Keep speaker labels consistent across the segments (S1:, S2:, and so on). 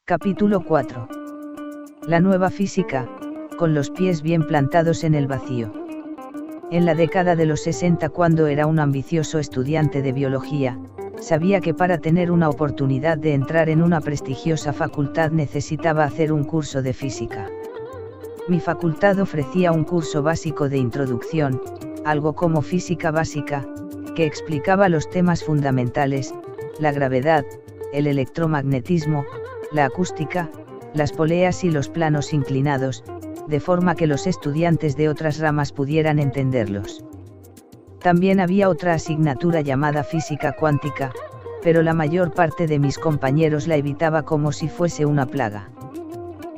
S1: Capítulo 4. La nueva física, con los pies bien plantados en el vacío. En la década de los 60, cuando era un ambicioso estudiante de biología, sabía que para tener una oportunidad de entrar en una prestigiosa facultad necesitaba hacer un curso de física. Mi facultad ofrecía un curso básico de introducción, algo como física básica, que explicaba los temas fundamentales, la gravedad, el electromagnetismo, la acústica, las poleas y los planos inclinados, de forma que los estudiantes de otras ramas pudieran entenderlos. También había otra asignatura llamada física cuántica, pero la mayor parte de mis compañeros la evitaba como si fuese una plaga.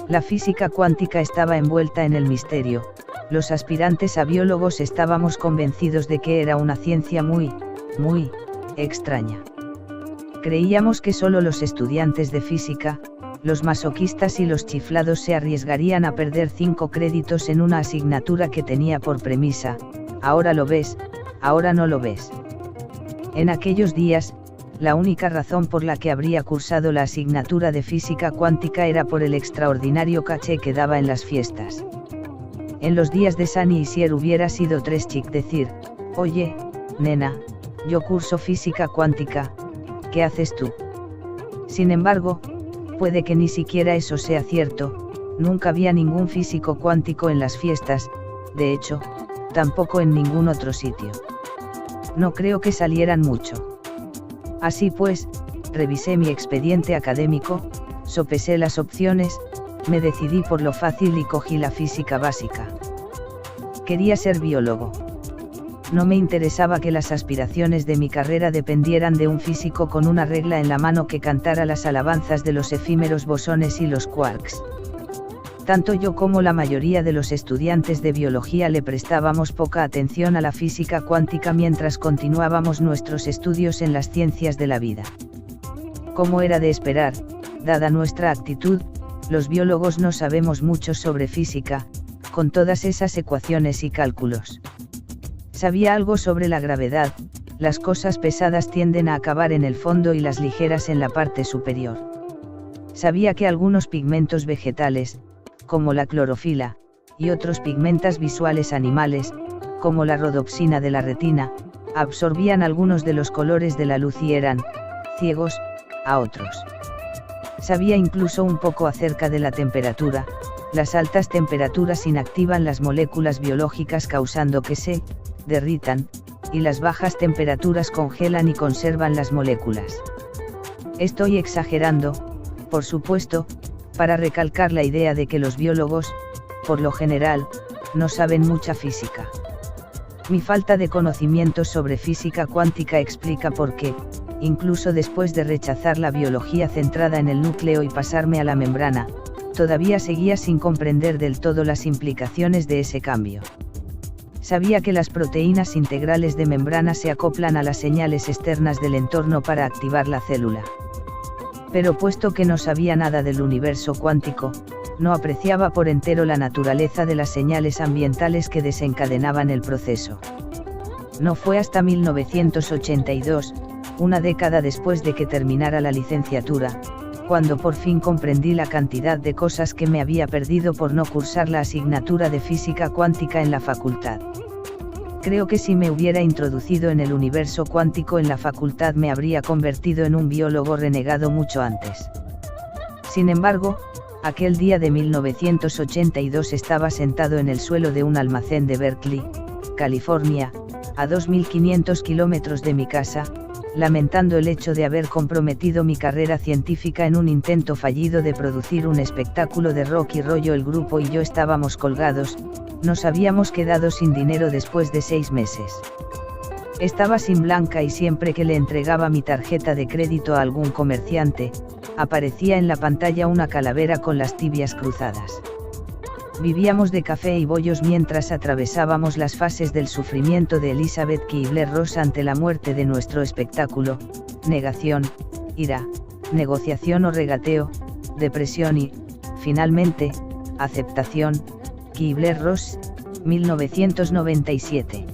S1: La física cuántica estaba envuelta en el misterio. Los aspirantes a biólogos estábamos convencidos de que era una ciencia muy extraña. Creíamos que solo los estudiantes de física, los masoquistas y los chiflados se arriesgarían a perder 5 créditos en una asignatura que tenía por premisa: ahora lo ves, ahora no lo ves. En aquellos días, la única razón por la que habría cursado la asignatura de física cuántica era por el extraordinario caché que daba en las fiestas. En los días de San Isidro hubiera sido tres chic decir: oye, nena, yo curso física cuántica, ¿qué haces tú? Sin embargo, puede que ni siquiera eso sea cierto. Nunca había ningún físico cuántico en las fiestas, de hecho, tampoco en ningún otro sitio. No creo que salieran mucho. Así pues, revisé mi expediente académico, sopesé las opciones, me decidí por lo fácil y cogí la física básica. Quería ser biólogo. No me interesaba que las aspiraciones de mi carrera dependieran de un físico con una regla en la mano que cantara las alabanzas de los efímeros bosones y los quarks. Tanto yo como la mayoría de los estudiantes de biología le prestábamos poca atención a la física cuántica mientras continuábamos nuestros estudios en las ciencias de la vida. Como era de esperar, dada nuestra actitud, los biólogos no sabemos mucho sobre física, con todas esas ecuaciones y cálculos. Sabía algo sobre la gravedad: las cosas pesadas tienden a acabar en el fondo y las ligeras en la parte superior. Sabía que algunos pigmentos vegetales, como la clorofila, y otros pigmentos visuales animales, como la rodopsina de la retina, absorbían algunos de los colores de la luz y eran ciegos a otros. Sabía incluso un poco acerca de la temperatura: las altas temperaturas inactivan las moléculas biológicas causando que se derritan, y las bajas temperaturas congelan y conservan las moléculas. Estoy exagerando, por supuesto, para recalcar la idea de que los biólogos, por lo general, no saben mucha física. Mi falta de conocimientos sobre física cuántica explica por qué, incluso después de rechazar la biología centrada en el núcleo y pasarme a la membrana, todavía seguía sin comprender del todo las implicaciones de ese cambio. Sabía que las proteínas integrales de membrana se acoplan a las señales externas del entorno para activar la célula. Pero puesto que no sabía nada del universo cuántico, no apreciaba por entero la naturaleza de las señales ambientales que desencadenaban el proceso. No fue hasta 1982, una década después de que terminara la licenciatura, cuando por fin comprendí la cantidad de cosas que me había perdido por no cursar la asignatura de física cuántica en la facultad. Creo que si me hubiera introducido en el universo cuántico en la facultad me habría convertido en un biólogo renegado mucho antes. Sin embargo, aquel día de 1982 estaba sentado en el suelo de un almacén de Berkeley, California, a 2.500 kilómetros de mi casa, lamentando el hecho de haber comprometido mi carrera científica en un intento fallido de producir un espectáculo de rock y rollo. El grupo y yo estábamos colgados, nos habíamos quedado sin dinero después de 6 meses. Estaba sin Blanca y siempre que le entregaba mi tarjeta de crédito a algún comerciante, aparecía en la pantalla una calavera con las tibias cruzadas. Vivíamos de café y bollos mientras atravesábamos las fases del sufrimiento de Elizabeth Kubler-Ross ante la muerte de nuestro espectáculo: negación, ira, negociación o regateo, depresión y, finalmente, aceptación. Kubler-Ross, 1997.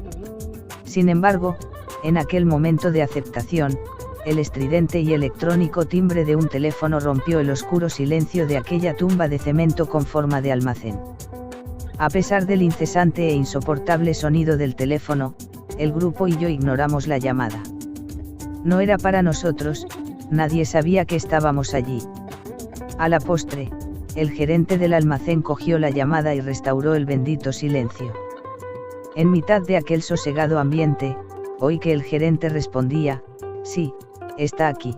S1: Sin embargo, en aquel momento de aceptación, el estridente y electrónico timbre de un teléfono rompió el oscuro silencio de aquella tumba de cemento con forma de almacén. A pesar del incesante e insoportable sonido del teléfono, el grupo y yo ignoramos la llamada. No era para nosotros, nadie sabía que estábamos allí. A la postre, el gerente del almacén cogió la llamada y restauró el bendito silencio. En mitad de aquel sosegado ambiente, oí que el gerente respondía: sí, está aquí.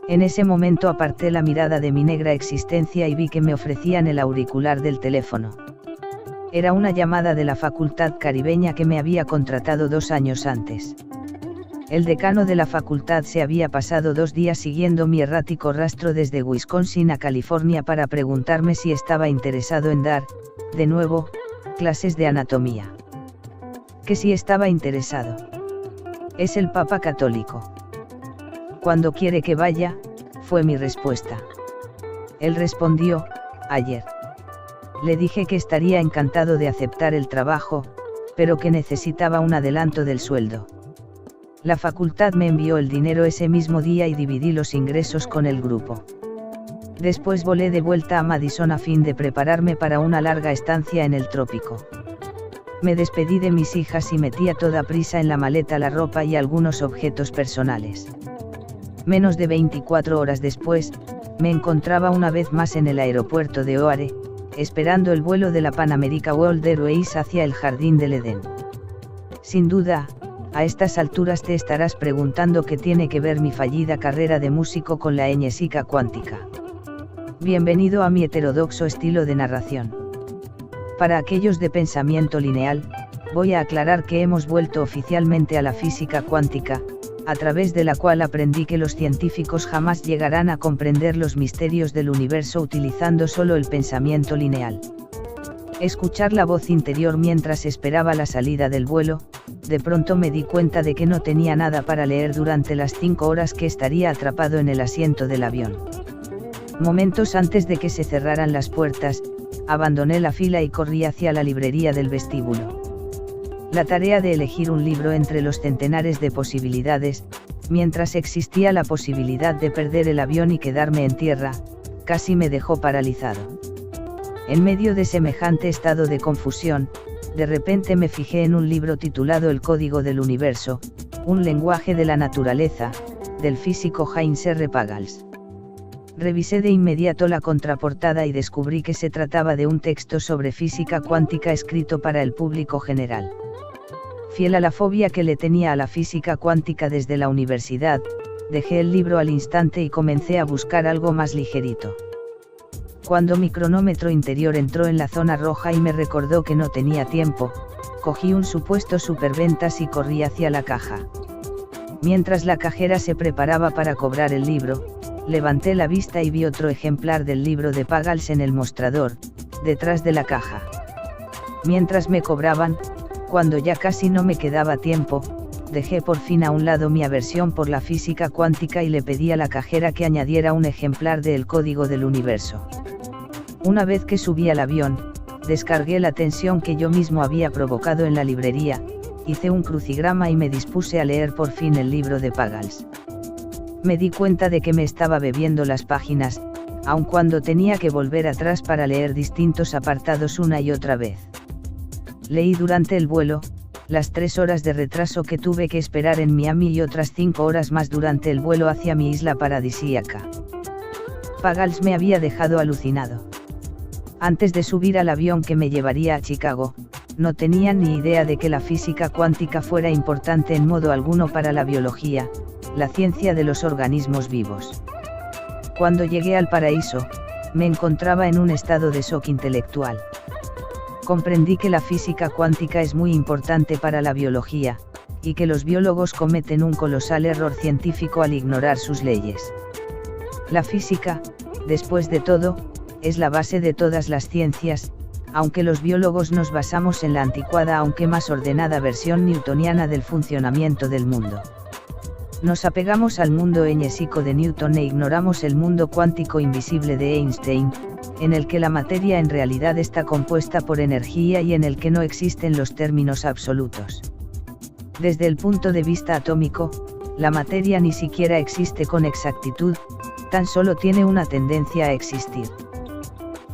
S1: En ese momento aparté la mirada de mi negra existencia y vi que me ofrecían el auricular del teléfono. Era una llamada de la facultad caribeña que me había contratado 2 años antes. El decano de la facultad se había pasado 2 días siguiendo mi errático rastro desde Wisconsin a California para preguntarme si estaba interesado en dar, de nuevo, clases de anatomía. Que si estaba interesado. Es el Papa católico. Cuando quiere que vaya, fue mi respuesta. Él respondió: ayer. Le dije que estaría encantado de aceptar el trabajo, pero que necesitaba un adelanto del sueldo. La facultad me envió el dinero ese mismo día y dividí los ingresos con el grupo. Después volé de vuelta a Madison a fin de prepararme para una larga estancia en el trópico. Me despedí de mis hijas y metí a toda prisa en la maleta la ropa y algunos objetos personales. Menos de 24 horas después, me encontraba una vez más en el aeropuerto de O'Hare, esperando el vuelo de la Pan America World Airways hacia el Jardín del Edén. Sin duda, a estas alturas te estarás preguntando qué tiene que ver mi fallida carrera de músico con la física cuántica. Bienvenido a mi heterodoxo estilo de narración. Para aquellos de pensamiento lineal, voy a aclarar que hemos vuelto oficialmente a la física cuántica, a través de la cual aprendí que los científicos jamás llegarán a comprender los misterios del universo utilizando solo el pensamiento lineal. Escuchar la voz interior mientras esperaba la salida del vuelo, de pronto me di cuenta de que no tenía nada para leer durante las 5 horas que estaría atrapado en el asiento del avión. Momentos antes de que se cerraran las puertas, abandoné la fila y corrí hacia la librería del vestíbulo. La tarea de elegir un libro entre los centenares de posibilidades, mientras existía la posibilidad de perder el avión y quedarme en tierra, casi me dejó paralizado. En medio de semejante estado de confusión, de repente me fijé en un libro titulado El Código del Universo, un lenguaje de la naturaleza, del físico Heinz R. Pagels. Revisé de inmediato la contraportada y descubrí que se trataba de un texto sobre física cuántica escrito para el público general. Fiel a la fobia que le tenía a la física cuántica desde la universidad, dejé el libro al instante y comencé a buscar algo más ligerito. Cuando mi cronómetro interior entró en la zona roja y me recordó que no tenía tiempo, cogí un supuesto superventas y corrí hacia la caja. Mientras la cajera se preparaba para cobrar el libro, levanté la vista y vi otro ejemplar del libro de Pagels en el mostrador, detrás de la caja. Mientras me cobraban, cuando ya casi no me quedaba tiempo, dejé por fin a un lado mi aversión por la física cuántica y le pedí a la cajera que añadiera un ejemplar de El Código del Universo. Una vez que subí al avión, descargué la tensión que yo mismo había provocado en la librería, hice un crucigrama y me dispuse a leer por fin el libro de Pagels. Me di cuenta de que me estaba bebiendo las páginas, aun cuando tenía que volver atrás para leer distintos apartados una y otra vez. Leí durante el vuelo, las 3 horas de retraso que tuve que esperar en Miami y otras 5 horas más durante el vuelo hacia mi isla paradisíaca. Pagels me había dejado alucinado. Antes de subir al avión que me llevaría a Chicago, no tenía ni idea de que la física cuántica fuera importante en modo alguno para la biología, la ciencia de los organismos vivos. Cuando llegué al paraíso, me encontraba en un estado de shock intelectual. Comprendí que la física cuántica es muy importante para la biología, y que los biólogos cometen un colosal error científico al ignorar sus leyes. La física, después de todo, es la base de todas las ciencias, aunque los biólogos nos basamos en la anticuada aunque más ordenada versión newtoniana del funcionamiento del mundo. Nos apegamos al mundo físico de Newton e ignoramos el mundo cuántico invisible de Einstein, en el que la materia en realidad está compuesta por energía y en el que no existen los términos absolutos. Desde el punto de vista atómico, la materia ni siquiera existe con exactitud, tan solo tiene una tendencia a existir.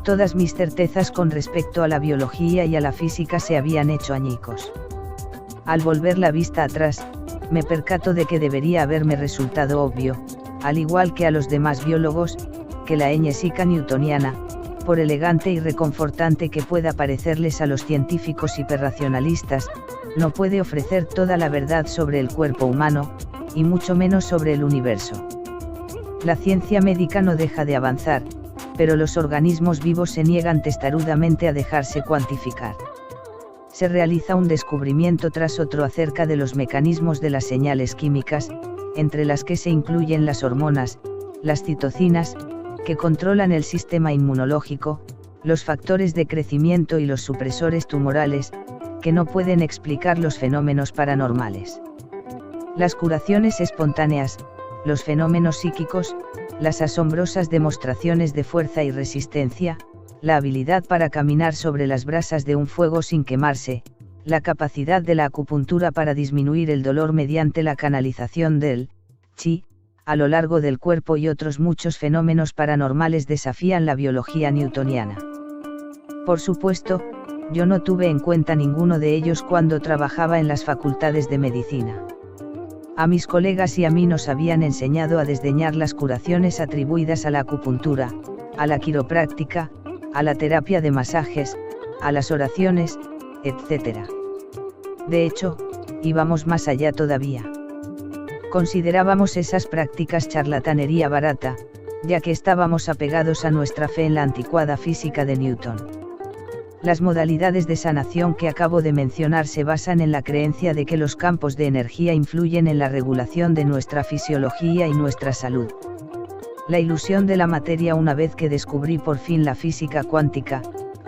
S1: Todas mis certezas con respecto a la biología y a la física se habían hecho añicos. Al volver la vista atrás, me percato de que debería haberme resultado obvio, al igual que a los demás biólogos, que la física newtoniana, por elegante y reconfortante que pueda parecerles a los científicos hiperracionalistas, no puede ofrecer toda la verdad sobre el cuerpo humano, y mucho menos sobre el universo. La ciencia médica no deja de avanzar, pero los organismos vivos se niegan testarudamente a dejarse cuantificar. Se realiza un descubrimiento tras otro acerca de los mecanismos de las señales químicas, entre las que se incluyen las hormonas, las citocinas, que controlan el sistema inmunológico, los factores de crecimiento y los supresores tumorales, que no pueden explicar los fenómenos paranormales. Las curaciones espontáneas, los fenómenos psíquicos, las asombrosas demostraciones de fuerza y resistencia, la habilidad para caminar sobre las brasas de un fuego sin quemarse, la capacidad de la acupuntura para disminuir el dolor mediante la canalización del chi a lo largo del cuerpo y otros muchos fenómenos paranormales desafían la biología newtoniana. Por supuesto, yo no tuve en cuenta ninguno de ellos cuando trabajaba en las facultades de medicina. A mis colegas y a mí nos habían enseñado a desdeñar las curaciones atribuidas a la acupuntura, a la quiropráctica, a la terapia de masajes, a las oraciones, etc. De hecho, íbamos más allá todavía. Considerábamos esas prácticas charlatanería barata, ya que estábamos apegados a nuestra fe en la anticuada física de Newton. Las modalidades de sanación que acabo de mencionar se basan en la creencia de que los campos de energía influyen en la regulación de nuestra fisiología y nuestra salud. La ilusión de la materia. Una vez que descubrí por fin la física cuántica,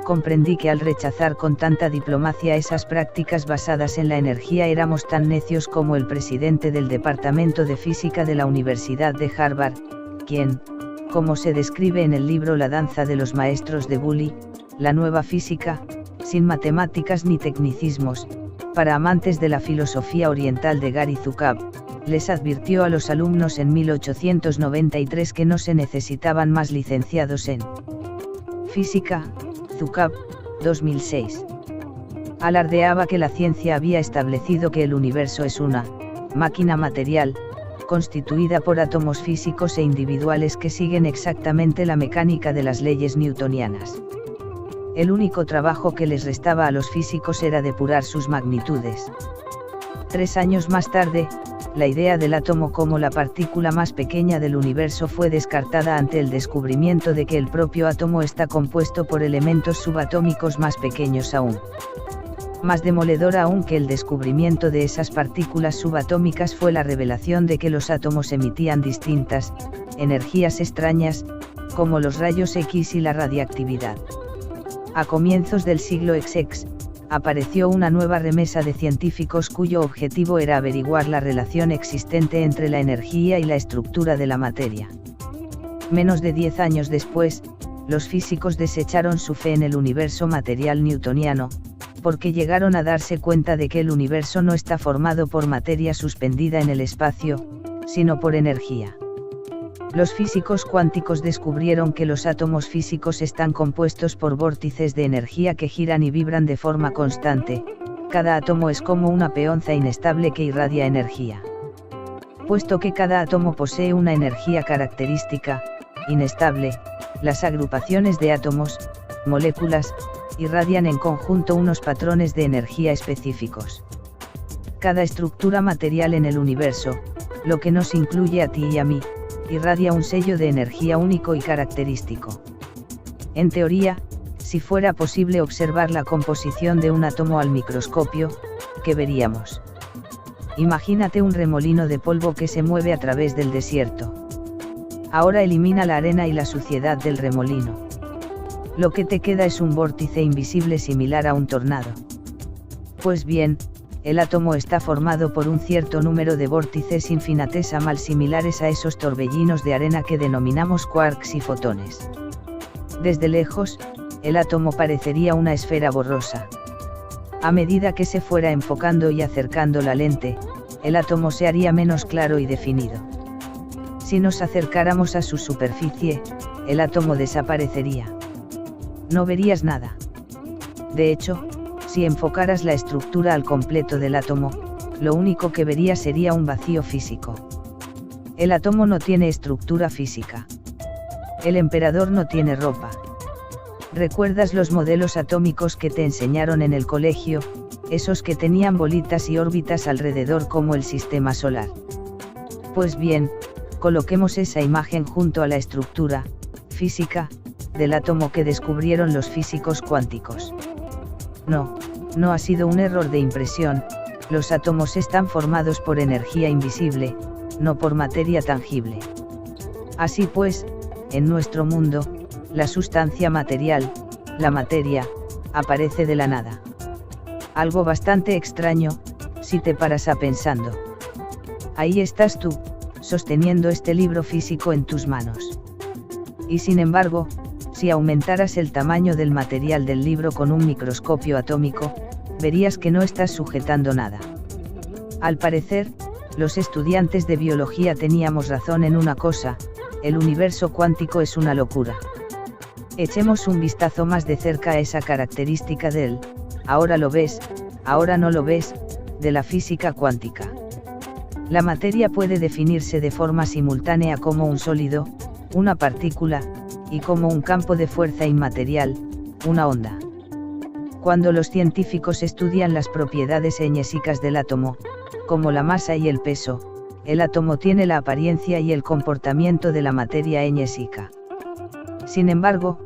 S1: comprendí que al rechazar con tanta diplomacia esas prácticas basadas en la energía éramos tan necios como el presidente del Departamento de Física de la Universidad de Harvard, quien, como se describe en el libro La danza de los maestros de Bully, la nueva física, sin matemáticas ni tecnicismos, para amantes de la filosofía oriental de Gary Zukav, les advirtió a los alumnos en 1893 que no se necesitaban más licenciados en física. Zukav, 2006. Alardeaba que la ciencia había establecido que el universo es una máquina material, constituida por átomos físicos e individuales que siguen exactamente la mecánica de las leyes newtonianas. El único trabajo que les restaba a los físicos era depurar sus magnitudes. 3 años más tarde, la idea del átomo como la partícula más pequeña del universo fue descartada ante el descubrimiento de que el propio átomo está compuesto por elementos subatómicos más pequeños aún. Más demoledor aún que el descubrimiento de esas partículas subatómicas fue la revelación de que los átomos emitían distintas energías extrañas, como los rayos X y la radiactividad. A comienzos del siglo XX, apareció una nueva remesa de científicos cuyo objetivo era averiguar la relación existente entre la energía y la estructura de la materia. Menos de 10 años después, los físicos desecharon su fe en el universo material newtoniano, porque llegaron a darse cuenta de que el universo no está formado por materia suspendida en el espacio, sino por energía. Los físicos cuánticos descubrieron que los átomos físicos están compuestos por vórtices de energía que giran y vibran de forma constante. Cada átomo es como una peonza inestable que irradia energía. Puesto que cada átomo posee una energía característica, inestable, las agrupaciones de átomos, moléculas, irradian en conjunto unos patrones de energía específicos. Cada estructura material en el universo, lo que nos incluye a ti y a mí, irradia un sello de energía único y característico. En teoría, si fuera posible observar la composición de un átomo al microscopio, ¿qué veríamos? Imagínate un remolino de polvo que se mueve a través del desierto. Ahora elimina la arena y la suciedad del remolino. Lo que te queda es un vórtice invisible similar a un tornado. Pues bien, el átomo está formado por un cierto número de vórtices infinitesimal similares a esos torbellinos de arena que denominamos quarks y fotones. Desde lejos, el átomo parecería una esfera borrosa. A medida que se fuera enfocando y acercando la lente, el átomo se haría menos claro y definido. Si nos acercáramos a su superficie, el átomo desaparecería. No verías nada. De hecho, si enfocaras la estructura al completo del átomo, lo único que verías sería un vacío físico. El átomo no tiene estructura física. El emperador no tiene ropa. ¿Recuerdas los modelos atómicos que te enseñaron en el colegio, esos que tenían bolitas y órbitas alrededor como el sistema solar? Pues bien, coloquemos esa imagen junto a la estructura física del átomo que descubrieron los físicos cuánticos. No ha sido un error de impresión, los átomos están formados por energía invisible, no por materia tangible. Así pues, en nuestro mundo, la sustancia material, la materia, aparece de la nada. Algo bastante extraño, si te paras a pensando. Ahí estás tú, sosteniendo este libro físico en tus manos. Y sin embargo, si aumentaras el tamaño del material del libro con un microscopio atómico, verías que no estás sujetando nada. Al parecer, los estudiantes de biología teníamos razón en una cosa: el universo cuántico es una locura. Echemos un vistazo más de cerca a esa característica del ahora lo ves, ahora no lo ves, de la física cuántica. La materia puede definirse de forma simultánea como un sólido, una partícula, y como un campo de fuerza inmaterial, una onda. Cuando los científicos estudian las propiedades enyésicas del átomo, como la masa y el peso, el átomo tiene la apariencia y el comportamiento de la materia enyésica. Sin embargo,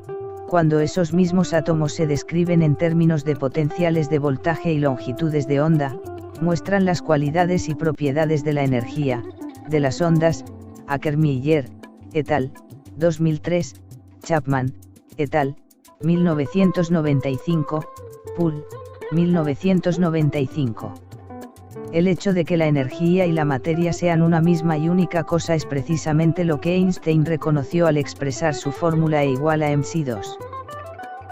S1: cuando esos mismos átomos se describen en términos de potenciales de voltaje y longitudes de onda, muestran las cualidades y propiedades de la energía, de las ondas. Ackermiller, et al., 2003, Chapman, et al., 1995, Poole, 1995. El hecho de que la energía y la materia sean una misma y única cosa es precisamente lo que Einstein reconoció al expresar su fórmula E igual a mc2.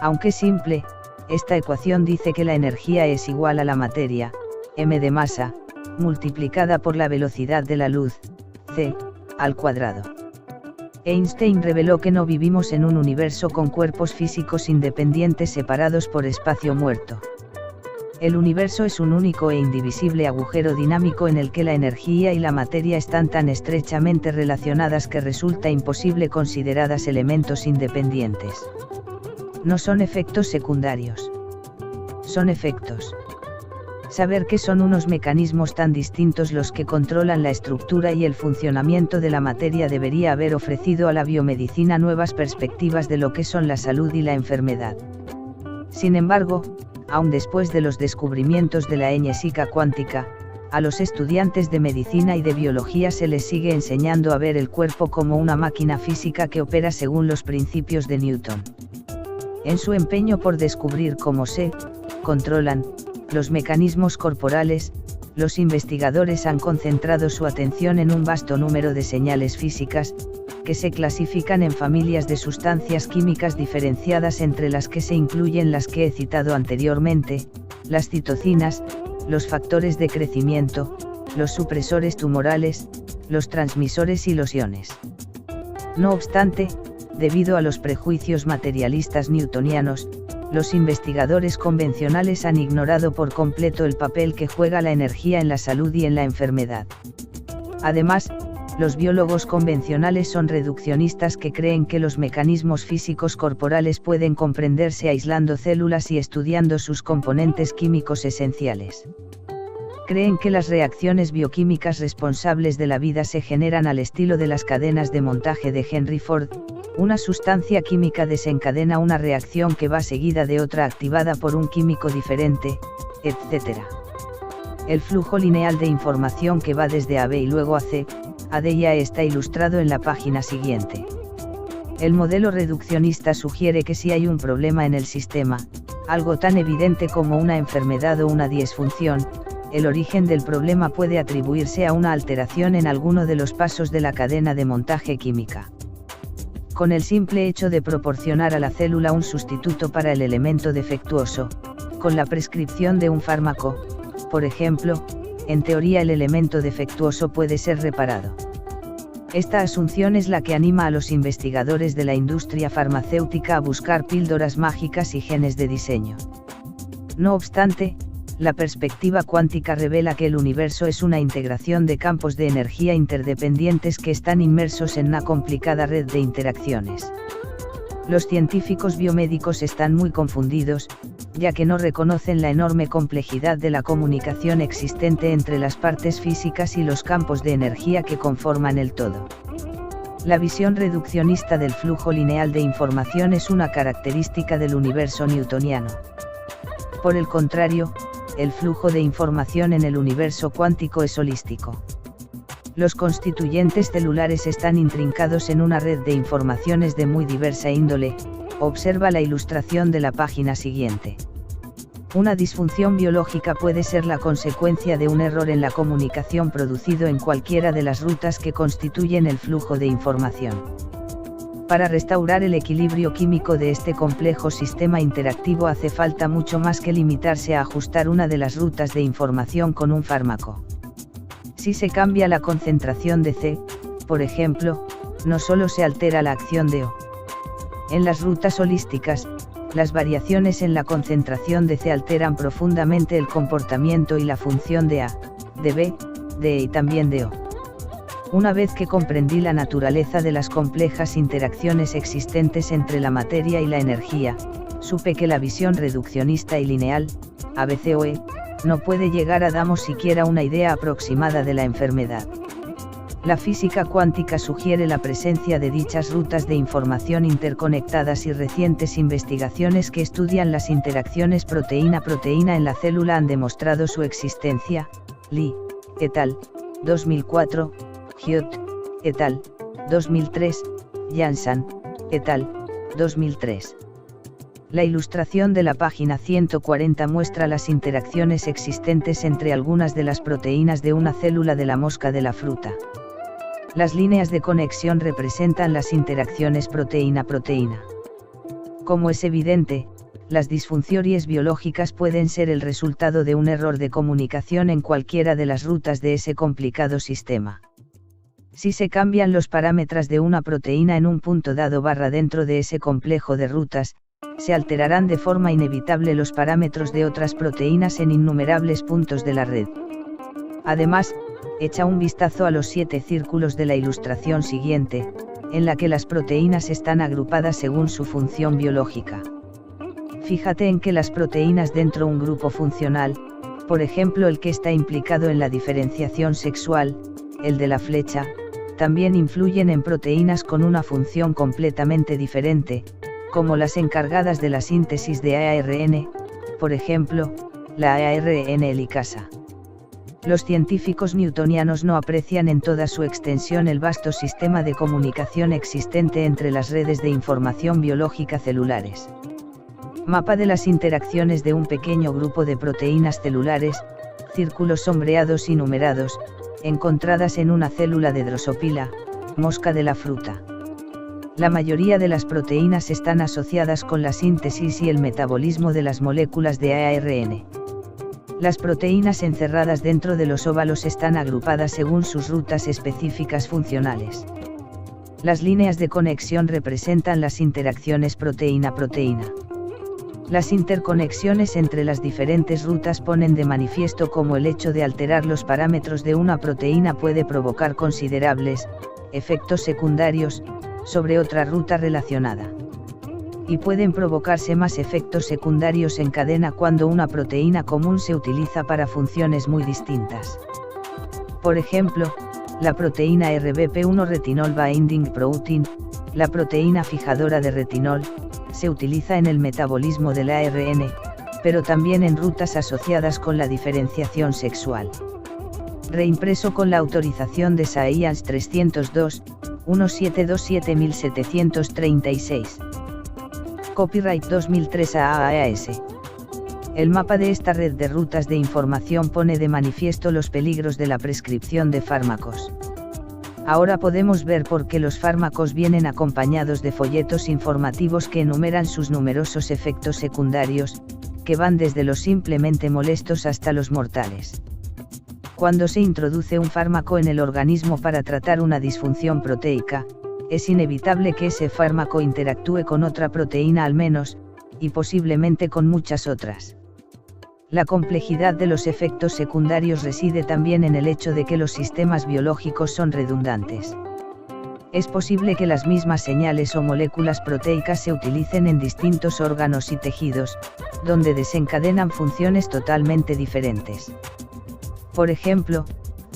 S1: Aunque simple, esta ecuación dice que la energía es igual a la materia, m de masa, multiplicada por la velocidad de la luz, c, al cuadrado. Einstein reveló que no vivimos en un universo con cuerpos físicos independientes separados por espacio muerto. El universo es un único e indivisible agujero dinámico en el que la energía y la materia están tan estrechamente relacionadas que resulta imposible considerarlas elementos independientes. No son efectos secundarios. Son efectos. Saber que son unos mecanismos tan distintos los que controlan la estructura y el funcionamiento de la materia debería haber ofrecido a la biomedicina nuevas perspectivas de lo que son la salud y la enfermedad. Sin embargo, aun después de los descubrimientos de la enyésica cuántica, a los estudiantes de medicina y de biología se les sigue enseñando a ver el cuerpo como una máquina física que opera según los principios de Newton. En su empeño por descubrir cómo se controlan los mecanismos corporales, los investigadores han concentrado su atención en un vasto número de señales físicas, que se clasifican en familias de sustancias químicas diferenciadas, entre las que se incluyen las que he citado anteriormente, las citocinas, los factores de crecimiento, los supresores tumorales, los transmisores y los iones. No obstante, debido a los prejuicios materialistas newtonianos, los investigadores convencionales han ignorado por completo el papel que juega la energía en la salud y en la enfermedad. Además, los biólogos convencionales son reduccionistas que creen que los mecanismos físicos corporales pueden comprenderse aislando células y estudiando sus componentes químicos esenciales. Creen que las reacciones bioquímicas responsables de la vida se generan al estilo de las cadenas de montaje de Henry Ford. Una sustancia química desencadena una reacción que va seguida de otra activada por un químico diferente, etc. El flujo lineal de información que va desde A a B y luego a C, a D ya está ilustrado en la página siguiente. El modelo reduccionista sugiere que si hay un problema en el sistema, algo tan evidente como una enfermedad o una disfunción, el origen del problema puede atribuirse a una alteración en alguno de los pasos de la cadena de montaje química. Con el simple hecho de proporcionar a la célula un sustituto para el elemento defectuoso, con la prescripción de un fármaco, por ejemplo, en teoría el elemento defectuoso puede ser reparado. Esta asunción es la que anima a los investigadores de la industria farmacéutica a buscar píldoras mágicas y genes de diseño. No obstante, la perspectiva cuántica revela que el universo es una integración de campos de energía interdependientes que están inmersos en una complicada red de interacciones. Los científicos biomédicos están muy confundidos, ya que no reconocen la enorme complejidad de la comunicación existente entre las partes físicas y los campos de energía que conforman el todo. La visión reduccionista del flujo lineal de información es una característica del universo newtoniano. Por el contrario, el flujo de información en el universo cuántico es holístico. Los constituyentes celulares están intrincados en una red de informaciones de muy diversa índole. Observa la ilustración de la página siguiente. Una disfunción biológica puede ser la consecuencia de un error en la comunicación producido en cualquiera de las rutas que constituyen el flujo de información. Para restaurar el equilibrio químico de este complejo sistema interactivo hace falta mucho más que limitarse a ajustar una de las rutas de información con un fármaco. Si se cambia la concentración de C, por ejemplo, no solo se altera la acción de O. En las rutas holísticas, las variaciones en la concentración de C alteran profundamente el comportamiento y la función de A, de B, de E y también de O. Una vez que comprendí la naturaleza de las complejas interacciones existentes entre la materia y la energía, supe que la visión reduccionista y lineal, ABCOE, no puede llegar a darnos siquiera una idea aproximada de la enfermedad. La física cuántica sugiere la presencia de dichas rutas de información interconectadas y recientes investigaciones que estudian las interacciones proteína-proteína en la célula han demostrado su existencia. Lee, et al., 2004, Hyot, et al., 2003, Janssen, et al., 2003. La ilustración de la página 140 muestra las interacciones existentes entre algunas de las proteínas de una célula de la mosca de la fruta. Las líneas de conexión representan las interacciones proteína-proteína. Como es evidente, las disfunciones biológicas pueden ser el resultado de un error de comunicación en cualquiera de las rutas de ese complicado sistema. Si se cambian los parámetros de una proteína en un punto dado dentro de ese complejo de rutas, se alterarán de forma inevitable los parámetros de otras proteínas en innumerables puntos de la red. Además, echa un vistazo a los 7 círculos de la ilustración siguiente, en la que las proteínas están agrupadas según su función biológica. Fíjate en que las proteínas dentro de un grupo funcional, por ejemplo el que está implicado en la diferenciación sexual, el de la flecha, también influyen en proteínas con una función completamente diferente, como las encargadas de la síntesis de ARN, por ejemplo, la ARN helicasa. Los científicos newtonianos no aprecian en toda su extensión el vasto sistema de comunicación existente entre las redes de información biológica celulares. Mapa de las interacciones de un pequeño grupo de proteínas celulares, círculos sombreados y numerados, encontradas en una célula de Drosophila, mosca de la fruta. La mayoría de las proteínas están asociadas con la síntesis y el metabolismo de las moléculas de ARN. Las proteínas encerradas dentro de los óvalos están agrupadas según sus rutas específicas funcionales. Las líneas de conexión representan las interacciones proteína-proteína. Las interconexiones entre las diferentes rutas ponen de manifiesto cómo el hecho de alterar los parámetros de una proteína puede provocar considerables efectos secundarios sobre otra ruta relacionada. Y pueden provocarse más efectos secundarios en cadena cuando una proteína común se utiliza para funciones muy distintas. Por ejemplo, la proteína RBP1 Retinol Binding Protein, la proteína fijadora de retinol, se utiliza en el metabolismo del ARN, pero también en rutas asociadas con la diferenciación sexual. Reimpreso con la autorización de Science 302, 1727736. Copyright 2003 AAAS. El mapa de esta red de rutas de información pone de manifiesto los peligros de la prescripción de fármacos. Ahora podemos ver por qué los fármacos vienen acompañados de folletos informativos que enumeran sus numerosos efectos secundarios, que van desde los simplemente molestos hasta los mortales. Cuando se introduce un fármaco en el organismo para tratar una disfunción proteica, es inevitable que ese fármaco interactúe con otra proteína al menos, y posiblemente con muchas otras. La complejidad de los efectos secundarios reside también en el hecho de que los sistemas biológicos son redundantes. Es posible que las mismas señales o moléculas proteicas se utilicen en distintos órganos y tejidos, donde desencadenan funciones totalmente diferentes. Por ejemplo,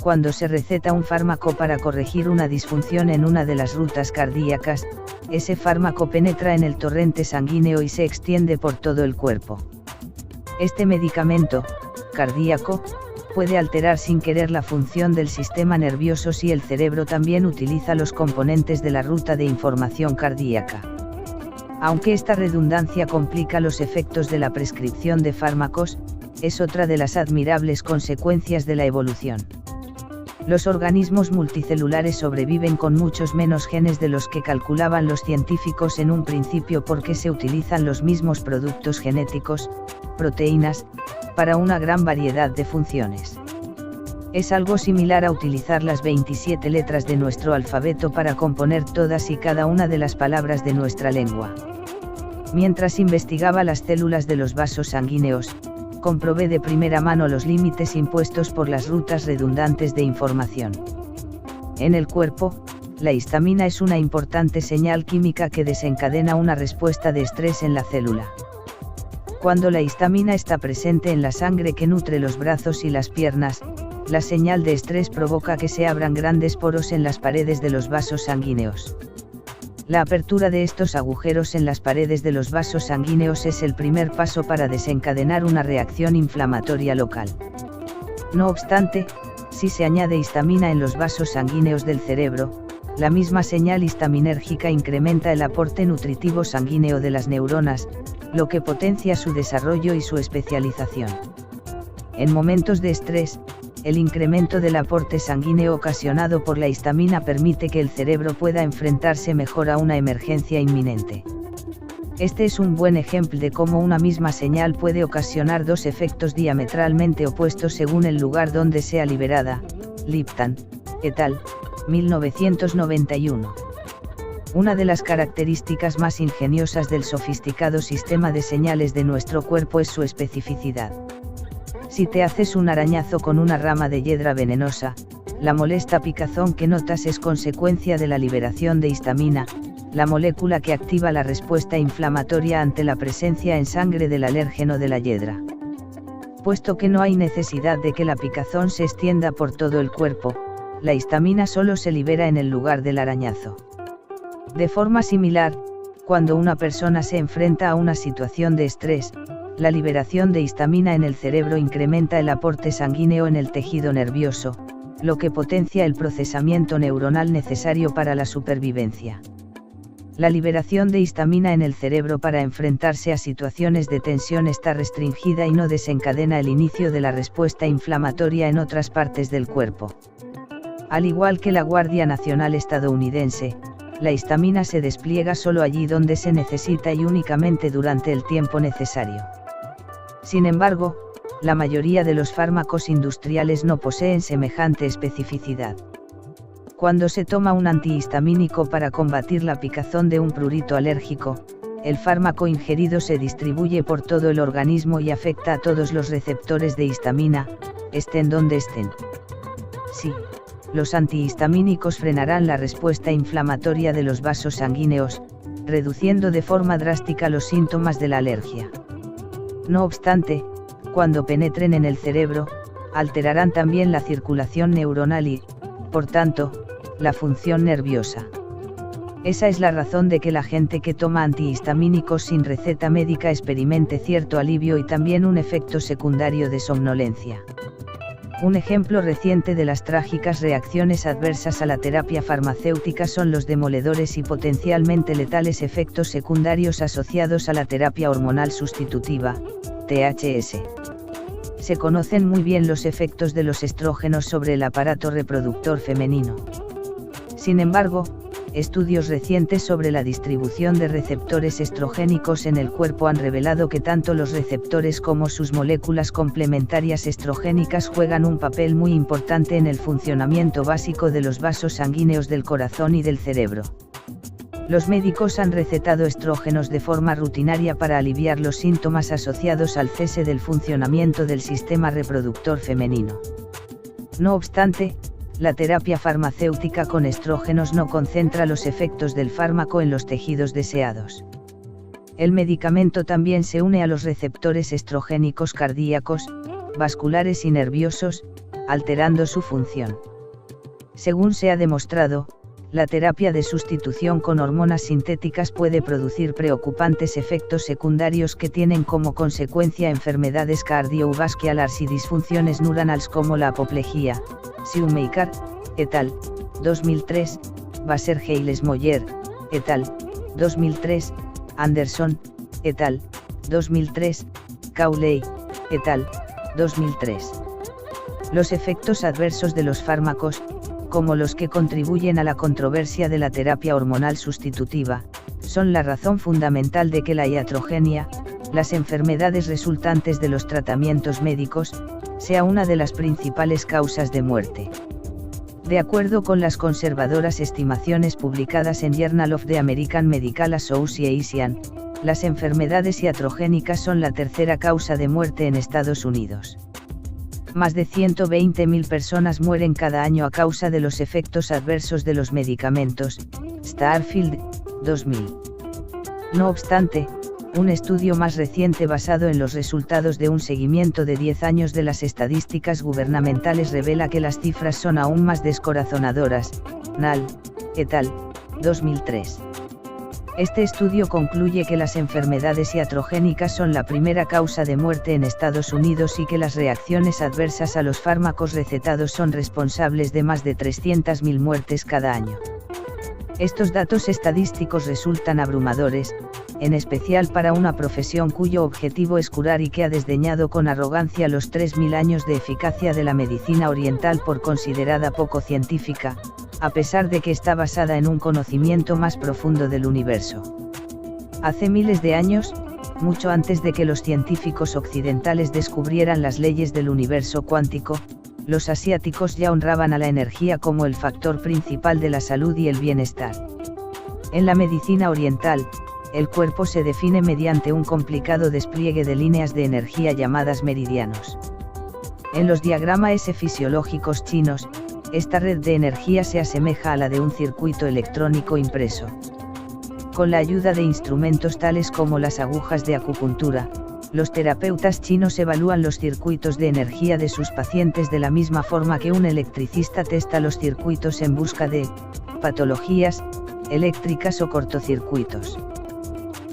S1: cuando se receta un fármaco para corregir una disfunción en una de las rutas cardíacas, ese fármaco penetra en el torrente sanguíneo y se extiende por todo el cuerpo. Este medicamento, cardíaco, puede alterar sin querer la función del sistema nervioso si el cerebro también utiliza los componentes de la ruta de información cardíaca. Aunque esta redundancia complica los efectos de la prescripción de fármacos, es otra de las admirables consecuencias de la evolución. Los organismos multicelulares sobreviven con muchos menos genes de los que calculaban los científicos en un principio porque se utilizan los mismos productos genéticos, proteínas, para una gran variedad de funciones. Es algo similar a utilizar las 27 letras de nuestro alfabeto para componer todas y cada una de las palabras de nuestra lengua. Mientras investigaba las células de los vasos sanguíneos, comprobé de primera mano los límites impuestos por las rutas redundantes de información. En el cuerpo, la histamina es una importante señal química que desencadena una respuesta de estrés en la célula. Cuando la histamina está presente en la sangre que nutre los brazos y las piernas, la señal de estrés provoca que se abran grandes poros en las paredes de los vasos sanguíneos. La apertura de estos agujeros en las paredes de los vasos sanguíneos es el primer paso para desencadenar una reacción inflamatoria local. No obstante, si se añade histamina en los vasos sanguíneos del cerebro, la misma señal histaminérgica incrementa el aporte nutritivo sanguíneo de las neuronas, lo que potencia su desarrollo y su especialización. En momentos de estrés, el incremento del aporte sanguíneo ocasionado por la histamina permite que el cerebro pueda enfrentarse mejor a una emergencia inminente. Este es un buen ejemplo de cómo una misma señal puede ocasionar dos efectos diametralmente opuestos según el lugar donde sea liberada. Lipton, et al., 1991. Una de las características más ingeniosas del sofisticado sistema de señales de nuestro cuerpo es su especificidad. Si te haces un arañazo con una rama de hiedra venenosa, la molesta picazón que notas es consecuencia de la liberación de histamina, la molécula que activa la respuesta inflamatoria ante la presencia en sangre del alérgeno de la hiedra. Puesto que no hay necesidad de que la picazón se extienda por todo el cuerpo, la histamina solo se libera en el lugar del arañazo. De forma similar, cuando una persona se enfrenta a una situación de estrés, la liberación de histamina en el cerebro incrementa el aporte sanguíneo en el tejido nervioso, lo que potencia el procesamiento neuronal necesario para la supervivencia. La liberación de histamina en el cerebro para enfrentarse a situaciones de tensión está restringida y no desencadena el inicio de la respuesta inflamatoria en otras partes del cuerpo. Al igual que la Guardia Nacional estadounidense, la histamina se despliega solo allí donde se necesita y únicamente durante el tiempo necesario. Sin embargo, la mayoría de los fármacos industriales no poseen semejante especificidad. Cuando se toma un antihistamínico para combatir la picazón de un prurito alérgico, el fármaco ingerido se distribuye por todo el organismo y afecta a todos los receptores de histamina, estén donde estén. Sí, los antihistamínicos frenarán la respuesta inflamatoria de los vasos sanguíneos, reduciendo de forma drástica los síntomas de la alergia. No obstante, cuando penetren en el cerebro, alterarán también la circulación neuronal y, por tanto, la función nerviosa. Esa es la razón de que la gente que toma antihistamínicos sin receta médica experimente cierto alivio y también un efecto secundario de somnolencia. Un ejemplo reciente de las trágicas reacciones adversas a la terapia farmacéutica son los demoledores y potencialmente letales efectos secundarios asociados a la terapia hormonal sustitutiva, THS. Se conocen muy bien los efectos de los estrógenos sobre el aparato reproductor femenino. Sin embargo, estudios recientes sobre la distribución de receptores estrogénicos en el cuerpo han revelado que tanto los receptores como sus moléculas complementarias estrogénicas juegan un papel muy importante en el funcionamiento básico de los vasos sanguíneos del corazón y del cerebro. Los médicos han recetado estrógenos de forma rutinaria para aliviar los síntomas asociados al cese del funcionamiento del sistema reproductor femenino. No obstante, la terapia farmacéutica con estrógenos no concentra los efectos del fármaco en los tejidos deseados. El medicamento también se une a los receptores estrogénicos cardíacos, vasculares y nerviosos, alterando su función. Según se ha demostrado, la terapia de sustitución con hormonas sintéticas puede producir preocupantes efectos secundarios que tienen como consecuencia enfermedades cardiovasculares y disfunciones neuronales como la apoplejía. Shoemaker, et al., 2003, Basser-Giles-Moller, et al., 2003, Anderson, et al., 2003, Cawley, et al., 2003. Los efectos adversos de los fármacos, como los que contribuyen a la controversia de la terapia hormonal sustitutiva, son la razón fundamental de que la iatrogenia, las enfermedades resultantes de los tratamientos médicos, sea una de las principales causas de muerte. De acuerdo con las conservadoras estimaciones publicadas en Journal of the American Medical Association, las enfermedades iatrogénicas son la tercera causa de muerte en Estados Unidos. Más de 120.000 personas mueren cada año a causa de los efectos adversos de los medicamentos. Starfield, 2000. No obstante, un estudio más reciente basado en los resultados de un seguimiento de 10 años de las estadísticas gubernamentales revela que las cifras son aún más descorazonadoras. Nall, et al., 2003. Este estudio concluye que las enfermedades iatrogénicas son la primera causa de muerte en Estados Unidos y que las reacciones adversas a los fármacos recetados son responsables de más de 300.000 muertes cada año. Estos datos estadísticos resultan abrumadores, en especial para una profesión cuyo objetivo es curar y que ha desdeñado con arrogancia los 3.000 años de eficacia de la medicina oriental por considerada poco científica, a pesar de que está basada en un conocimiento más profundo del universo. Hace miles de años, mucho antes de que los científicos occidentales descubrieran las leyes del universo cuántico, los asiáticos ya honraban a la energía como el factor principal de la salud y el bienestar. En la medicina oriental, el cuerpo se define mediante un complicado despliegue de líneas de energía llamadas meridianos. En los diagramas fisiológicos chinos, esta red de energía se asemeja a la de un circuito electrónico impreso. Con la ayuda de instrumentos tales como las agujas de acupuntura, los terapeutas chinos evalúan los circuitos de energía de sus pacientes de la misma forma que un electricista testa los circuitos en busca de patologías eléctricas o cortocircuitos.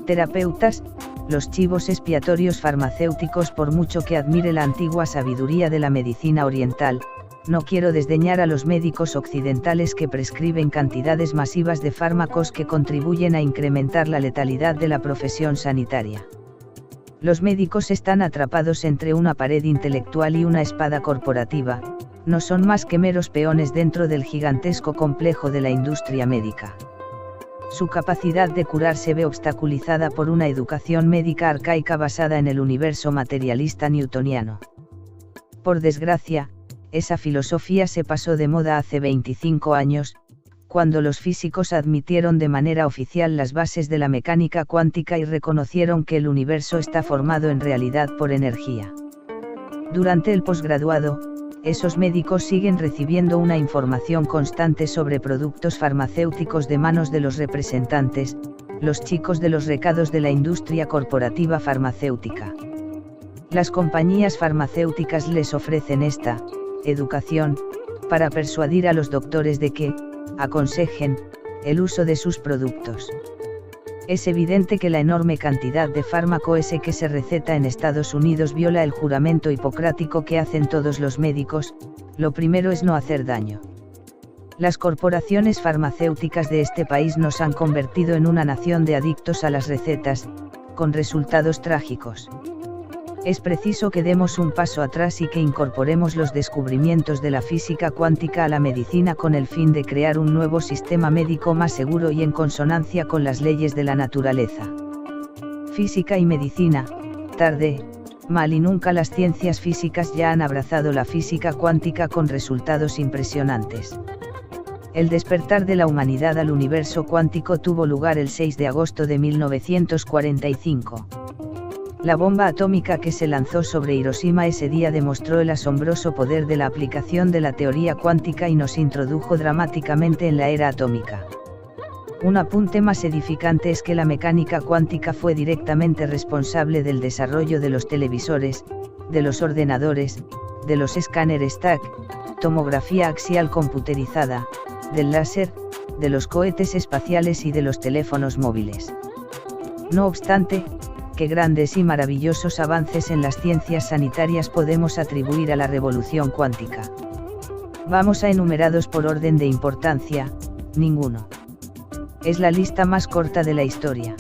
S1: Terapeutas, los chivos expiatorios farmacéuticos. Por mucho que admire la antigua sabiduría de la medicina oriental, no quiero desdeñar a los médicos occidentales que prescriben cantidades masivas de fármacos que contribuyen a incrementar la letalidad de la profesión sanitaria. Los médicos están atrapados entre una pared intelectual y una espada corporativa, no son más que meros peones dentro del gigantesco complejo de la industria médica. Su capacidad de curar se ve obstaculizada por una educación médica arcaica basada en el universo materialista newtoniano. Por desgracia, esa filosofía se pasó de moda hace 25 años, cuando los físicos admitieron de manera oficial las bases de la mecánica cuántica y reconocieron que el universo está formado en realidad por energía. Durante el posgraduado, esos médicos siguen recibiendo una información constante sobre productos farmacéuticos de manos de los representantes, los chicos de los recados de la industria corporativa farmacéutica. Las compañías farmacéuticas les ofrecen esta educación, para persuadir a los doctores de que aconsejen el uso de sus productos. Es evidente que la enorme cantidad de fármaco ese que se receta en Estados Unidos viola el juramento hipocrático que hacen todos los médicos. Lo primero es no hacer daño. Las corporaciones farmacéuticas de este país nos han convertido en una nación de adictos a las recetas, con resultados trágicos. Es preciso que demos un paso atrás y que incorporemos los descubrimientos de la física cuántica a la medicina con el fin de crear un nuevo sistema médico más seguro y en consonancia con las leyes de la naturaleza. Física y medicina, tarde, mal y nunca las ciencias físicas ya han abrazado la física cuántica con resultados impresionantes. El despertar de la humanidad al universo cuántico tuvo lugar el 6 de agosto de 1945. La bomba atómica que se lanzó sobre Hiroshima ese día demostró el asombroso poder de la aplicación de la teoría cuántica y nos introdujo dramáticamente en la era atómica. Un apunte más edificante es que la mecánica cuántica fue directamente responsable del desarrollo de los televisores, de los ordenadores, de los escáneres TAC, tomografía axial computerizada, del láser, de los cohetes espaciales y de los teléfonos móviles. No obstante, qué grandes y maravillosos avances en las ciencias sanitarias podemos atribuir a la revolución cuántica. Vamos a enumerados por orden de importancia, ninguno. Es la lista más corta de la historia.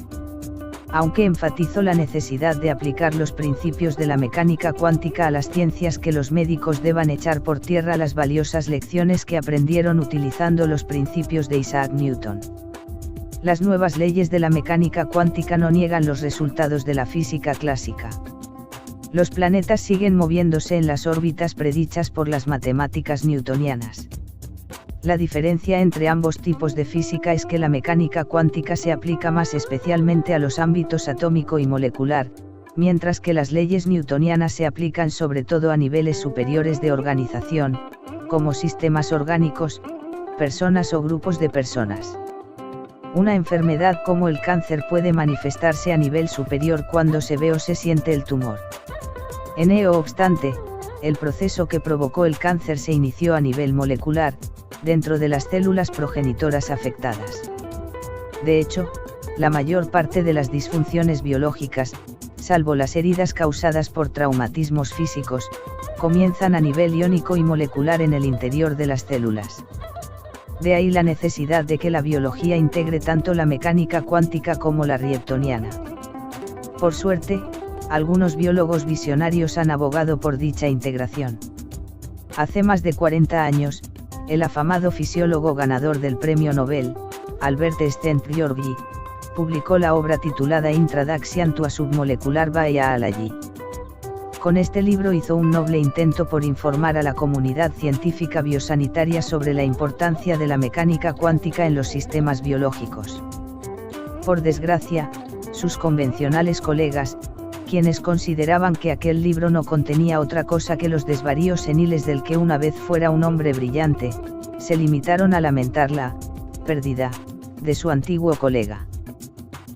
S1: Aunque enfatizo la necesidad de aplicar los principios de la mecánica cuántica a las ciencias, que los médicos deban echar por tierra las valiosas lecciones que aprendieron utilizando los principios de Isaac Newton. Las nuevas leyes de la mecánica cuántica no niegan los resultados de la física clásica. Los planetas siguen moviéndose en las órbitas predichas por las matemáticas newtonianas. La diferencia entre ambos tipos de física es que la mecánica cuántica se aplica más especialmente a los ámbitos atómico y molecular, mientras que las leyes newtonianas se aplican sobre todo a niveles superiores de organización, como sistemas orgánicos, personas o grupos de personas. Una enfermedad como el cáncer puede manifestarse a nivel superior cuando se ve o se siente el tumor. No obstante, el proceso que provocó el cáncer se inició a nivel molecular, dentro de las células progenitoras afectadas. De hecho, la mayor parte de las disfunciones biológicas, salvo las heridas causadas por traumatismos físicos, comienzan a nivel iónico y molecular en el interior de las células. De ahí la necesidad de que la biología integre tanto la mecánica cuántica como la rieptoniana. Por suerte, algunos biólogos visionarios han abogado por dicha integración. Hace más de 40 años, el afamado fisiólogo ganador del Premio Nobel, Albert Szent-Györgyi, publicó la obra titulada Introduction to a Submolecular Biology. Con este libro hizo un noble intento por informar a la comunidad científica biosanitaria sobre la importancia de la mecánica cuántica en los sistemas biológicos. Por desgracia, sus convencionales colegas, quienes consideraban que aquel libro no contenía otra cosa que los desvaríos seniles del que una vez fuera un hombre brillante, se limitaron a lamentar la pérdida de su antiguo colega.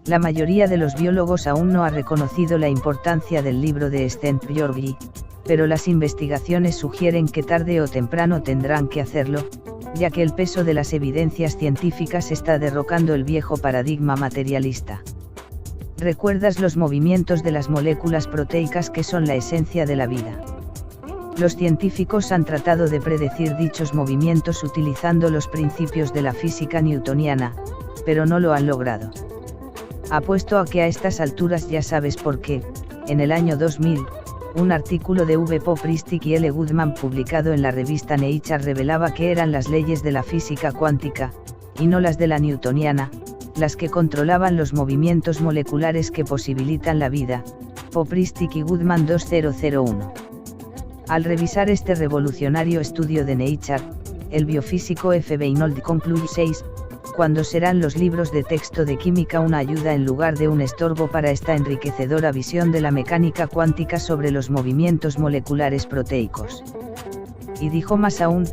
S1: La mayoría de los biólogos aún no ha reconocido la importancia del libro de Szent-Györgyi, pero las investigaciones sugieren que tarde o temprano tendrán que hacerlo, ya que el peso de las evidencias científicas está derrocando el viejo paradigma materialista. ¿Recuerdas los movimientos de las moléculas proteicas que son la esencia de la vida? Los científicos han tratado de predecir dichos movimientos utilizando los principios de la física newtoniana, pero no lo han logrado. Apuesto a que a estas alturas ya sabes por qué. En el año 2000, un artículo de V. Popristic y L. Goodman publicado en la revista Nature revelaba que eran las leyes de la física cuántica, y no las de la newtoniana, las que controlaban los movimientos moleculares que posibilitan la vida. Popristic y Goodman 2001. Al revisar este revolucionario estudio de Nature, el biofísico F. Beinold concluye 6. Cuando serán los libros de texto de química una ayuda en lugar de un estorbo para esta enriquecedora visión de la mecánica cuántica sobre los movimientos moleculares proteicos. Y dijo más aún,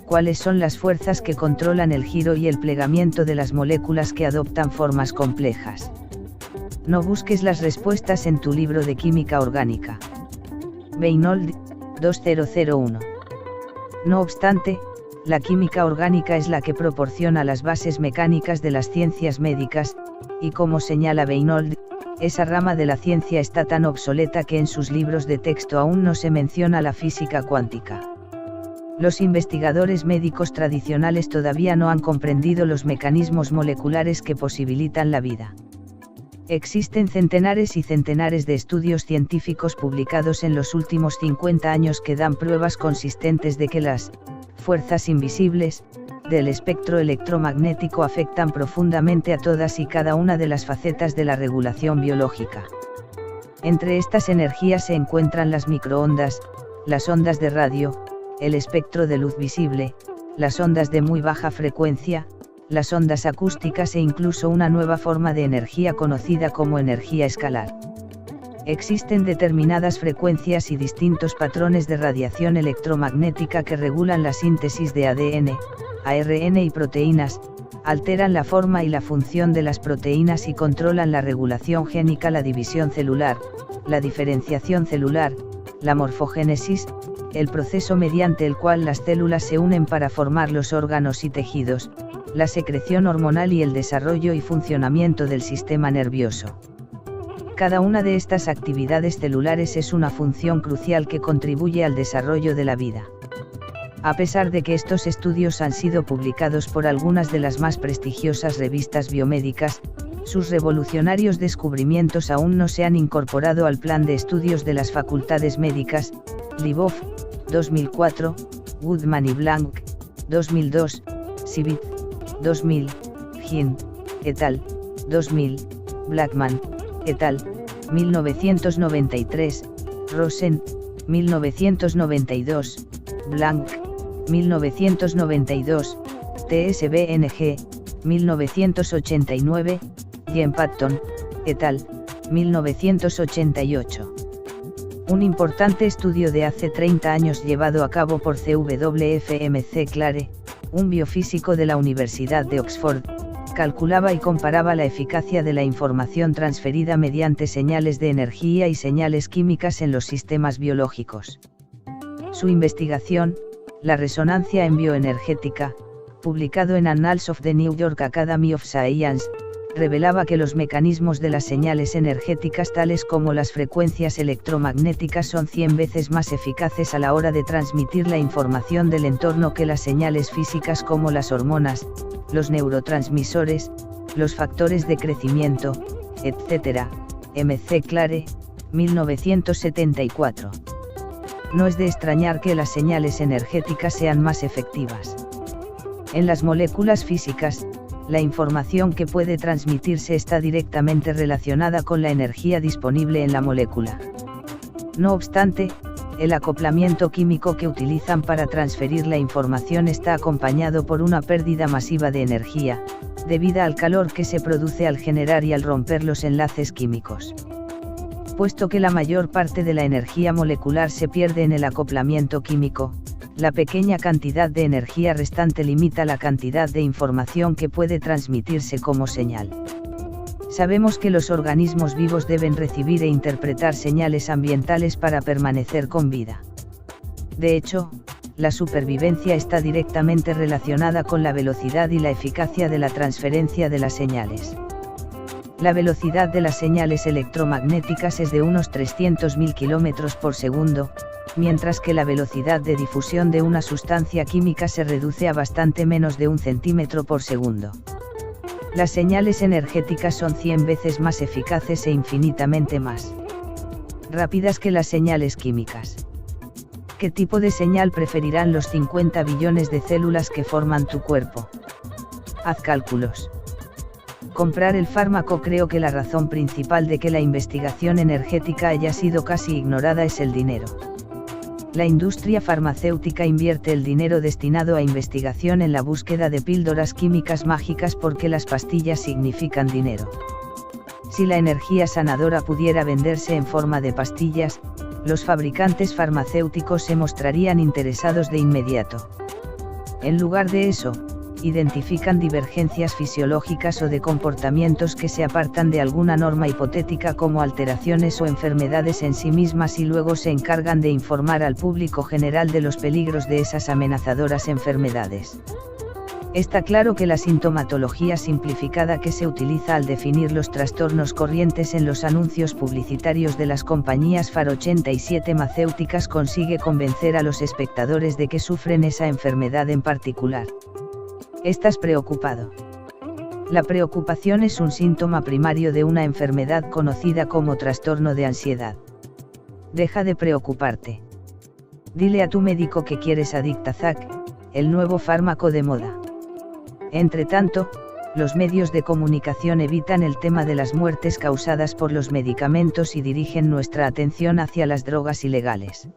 S1: ¿cuáles son las fuerzas que controlan el giro y el plegamiento de las moléculas que adoptan formas complejas? No busques las respuestas en tu libro de química orgánica. Beinold, 2001. No obstante, la química orgánica es la que proporciona las bases mecánicas de las ciencias médicas, y como señala Beinold, esa rama de la ciencia está tan obsoleta que en sus libros de texto aún no se menciona la física cuántica. Los investigadores médicos tradicionales todavía no han comprendido los mecanismos moleculares que posibilitan la vida. Existen centenares y centenares de estudios científicos publicados en los últimos 50 años que dan pruebas consistentes de que las fuerzas invisibles del espectro electromagnético afectan profundamente a todas y cada una de las facetas de la regulación biológica. Entre estas energías se encuentran las microondas, las ondas de radio, el espectro de luz visible, las ondas de muy baja frecuencia, las ondas acústicas e incluso una nueva forma de energía conocida como energía escalar. Existen determinadas frecuencias y distintos patrones de radiación electromagnética que regulan la síntesis de ADN, ARN y proteínas, alteran la forma y la función de las proteínas y controlan la regulación génica, la división celular, la diferenciación celular, la morfogénesis, el proceso mediante el cual las células se unen para formar los órganos y tejidos, la secreción hormonal y el desarrollo y funcionamiento del sistema nervioso. Cada una de estas actividades celulares es una función crucial que contribuye al desarrollo de la vida. A pesar de que estos estudios han sido publicados por algunas de las más prestigiosas revistas biomédicas, sus revolucionarios descubrimientos aún no se han incorporado al plan de estudios de las facultades médicas. Libov, 2004, Goodman y Blank, 2002, Sivit, 2000, Hin, et al., 2000, Blackman, et al., 1993, Rosen, 1992, Blank, 1992, TSBNG, 1989, Jean Patton, et al., 1988. Un importante estudio de hace 30 años llevado a cabo por CWFMC Clare, un biofísico de la Universidad de Oxford, calculaba y comparaba la eficacia de la información transferida mediante señales de energía y señales químicas en los sistemas biológicos. Su investigación, la resonancia en bioenergética, publicado en Annals of the New York Academy of Science, revelaba que los mecanismos de las señales energéticas tales como las frecuencias electromagnéticas son 100 veces más eficaces a la hora de transmitir la información del entorno que las señales físicas como las hormonas, los neurotransmisores, los factores de crecimiento, etc. MC Clare, 1974. No es de extrañar que las señales energéticas sean más efectivas. En las moléculas físicas, la información que puede transmitirse está directamente relacionada con la energía disponible en la molécula. No obstante, el acoplamiento químico que utilizan para transferir la información está acompañado por una pérdida masiva de energía, debida al calor que se produce al generar y al romper los enlaces químicos. Puesto que la mayor parte de la energía molecular se pierde en el acoplamiento químico, la pequeña cantidad de energía restante limita la cantidad de información que puede transmitirse como señal. Sabemos que los organismos vivos deben recibir e interpretar señales ambientales para permanecer con vida. De hecho, la supervivencia está directamente relacionada con la velocidad y la eficacia de la transferencia de las señales. La velocidad de las señales electromagnéticas es de unos 300.000 km por segundo, mientras que la velocidad de difusión de una sustancia química se reduce a bastante menos de 1 centímetro por segundo. Las señales energéticas son 100 veces más eficaces e infinitamente más rápidas que las señales químicas. ¿Qué tipo de señal preferirán los 50 billones de células que forman tu cuerpo? Haz cálculos. Comprar el fármaco. Creo que la razón principal de que la investigación energética haya sido casi ignorada es el dinero. La industria farmacéutica invierte el dinero destinado a investigación en la búsqueda de píldoras químicas mágicas porque las pastillas significan dinero. Si la energía sanadora pudiera venderse en forma de pastillas, los fabricantes farmacéuticos se mostrarían interesados de inmediato. En lugar de eso, identifican divergencias fisiológicas o de comportamientos que se apartan de alguna norma hipotética como alteraciones o enfermedades en sí mismas y luego se encargan de informar al público general de los peligros de esas amenazadoras enfermedades. Está claro que la sintomatología simplificada que se utiliza al definir los trastornos corrientes en los anuncios publicitarios de las compañías farmacéuticas consigue convencer a los espectadores de que sufren esa enfermedad en particular. ¿Estás preocupado? La preocupación es un síntoma primario de una enfermedad conocida como trastorno de ansiedad. Deja de preocuparte. Dile a tu médico que quieres Adictazac, el nuevo fármaco de moda. Entre tanto, los medios de comunicación evitan el tema de las muertes causadas por los medicamentos y dirigen nuestra atención hacia las drogas ilegales.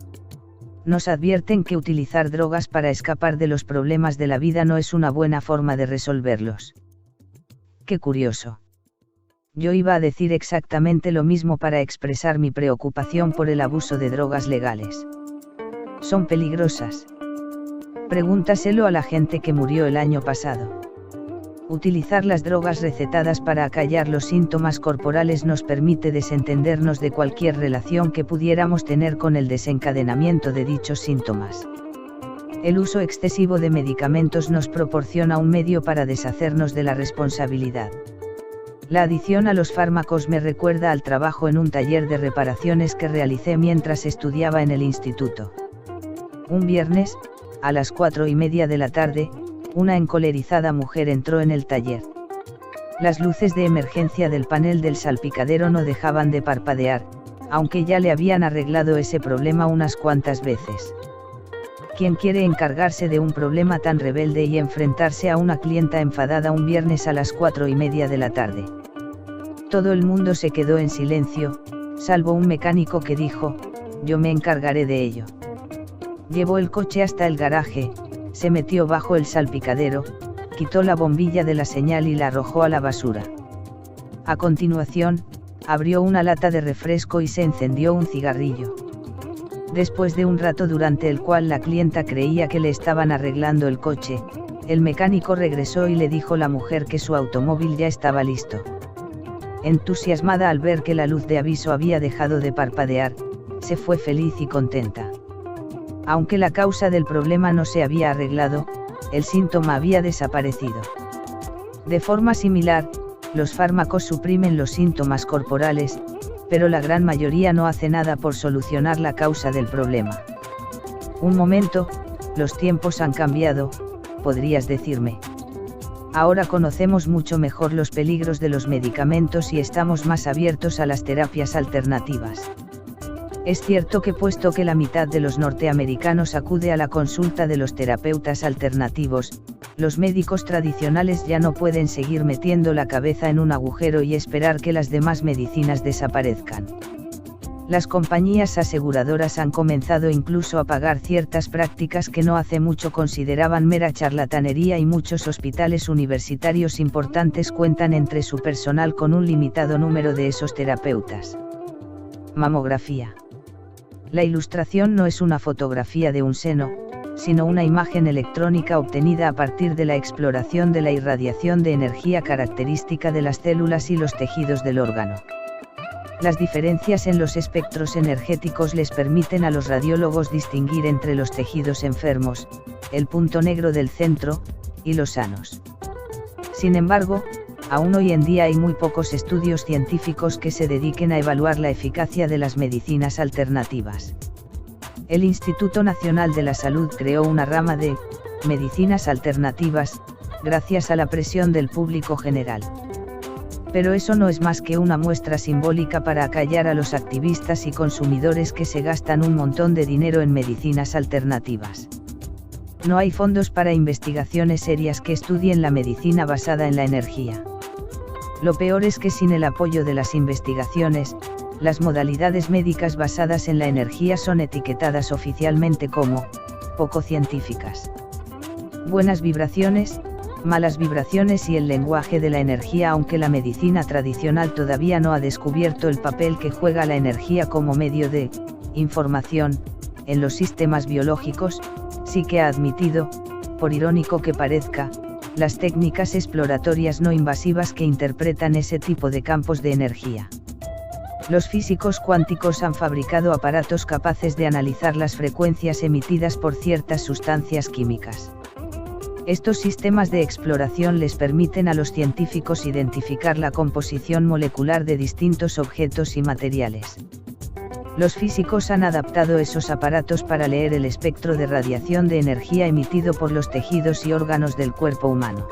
S1: Nos advierten que utilizar drogas para escapar de los problemas de la vida no es una buena forma de resolverlos. Qué curioso. Yo iba a decir exactamente lo mismo para expresar mi preocupación por el abuso de drogas legales. ¿Son peligrosas? Pregúntaselo a la gente que murió el año pasado. Utilizar las drogas recetadas para acallar los síntomas corporales nos permite desentendernos de cualquier relación que pudiéramos tener con el desencadenamiento de dichos síntomas. El uso excesivo de medicamentos nos proporciona un medio para deshacernos de la responsabilidad. La adicción a los fármacos me recuerda al trabajo en un taller de reparaciones que realicé mientras estudiaba en el instituto. Un viernes, a las 4:30 de la tarde, una encolerizada mujer entró en el taller. Las luces de emergencia del panel del salpicadero no dejaban de parpadear, aunque ya le habían arreglado ese problema unas cuantas veces. ¿Quién quiere encargarse de un problema tan rebelde y enfrentarse a una clienta enfadada un viernes a las 4:30 de la tarde? Todo el mundo se quedó en silencio, salvo un mecánico que dijo, yo me encargaré de ello. Llevó el coche hasta el garaje, se metió bajo el salpicadero, quitó la bombilla de la señal y la arrojó a la basura. A continuación, abrió una lata de refresco y se encendió un cigarrillo. Después de un rato durante el cual la clienta creía que le estaban arreglando el coche, el mecánico regresó y le dijo a la mujer que su automóvil ya estaba listo. Entusiasmada al ver que la luz de aviso había dejado de parpadear, se fue feliz y contenta. Aunque la causa del problema no se había arreglado, el síntoma había desaparecido. De forma similar, los fármacos suprimen los síntomas corporales, pero la gran mayoría no hace nada por solucionar la causa del problema. Un momento, los tiempos han cambiado, podrías decirme. Ahora conocemos mucho mejor los peligros de los medicamentos y estamos más abiertos a las terapias alternativas. Es cierto que puesto que la mitad de los norteamericanos acude a la consulta de los terapeutas alternativos, los médicos tradicionales ya no pueden seguir metiendo la cabeza en un agujero y esperar que las demás medicinas desaparezcan. Las compañías aseguradoras han comenzado incluso a pagar ciertas prácticas que no hace mucho consideraban mera charlatanería y muchos hospitales universitarios importantes cuentan entre su personal con un limitado número de esos terapeutas. Mamografía. La ilustración no es una fotografía de un seno, sino una imagen electrónica obtenida a partir de la exploración de la irradiación de energía característica de las células y los tejidos del órgano. Las diferencias en los espectros energéticos les permiten a los radiólogos distinguir entre los tejidos enfermos, el punto negro del centro, y los sanos. Sin embargo, aún hoy en día hay muy pocos estudios científicos que se dediquen a evaluar la eficacia de las medicinas alternativas. El Instituto Nacional de la Salud creó una rama de medicinas alternativas, gracias a la presión del público general. Pero eso no es más que una muestra simbólica para acallar a los activistas y consumidores que se gastan un montón de dinero en medicinas alternativas. No hay fondos para investigaciones serias que estudien la medicina basada en la energía. Lo peor es que sin el apoyo de las investigaciones, las modalidades médicas basadas en la energía son etiquetadas oficialmente como poco científicas. Buenas vibraciones, malas vibraciones y el lenguaje de la energía. Aunque la medicina tradicional todavía no ha descubierto el papel que juega la energía como medio de información en los sistemas biológicos, sí que ha admitido, por irónico que parezca, las técnicas exploratorias no invasivas que interpretan ese tipo de campos de energía. Los físicos cuánticos han fabricado aparatos capaces de analizar las frecuencias emitidas por ciertas sustancias químicas. Estos sistemas de exploración les permiten a los científicos identificar la composición molecular de distintos objetos y materiales. Los físicos han adaptado esos aparatos para leer el espectro de radiación de energía emitido por los tejidos y órganos del cuerpo humano.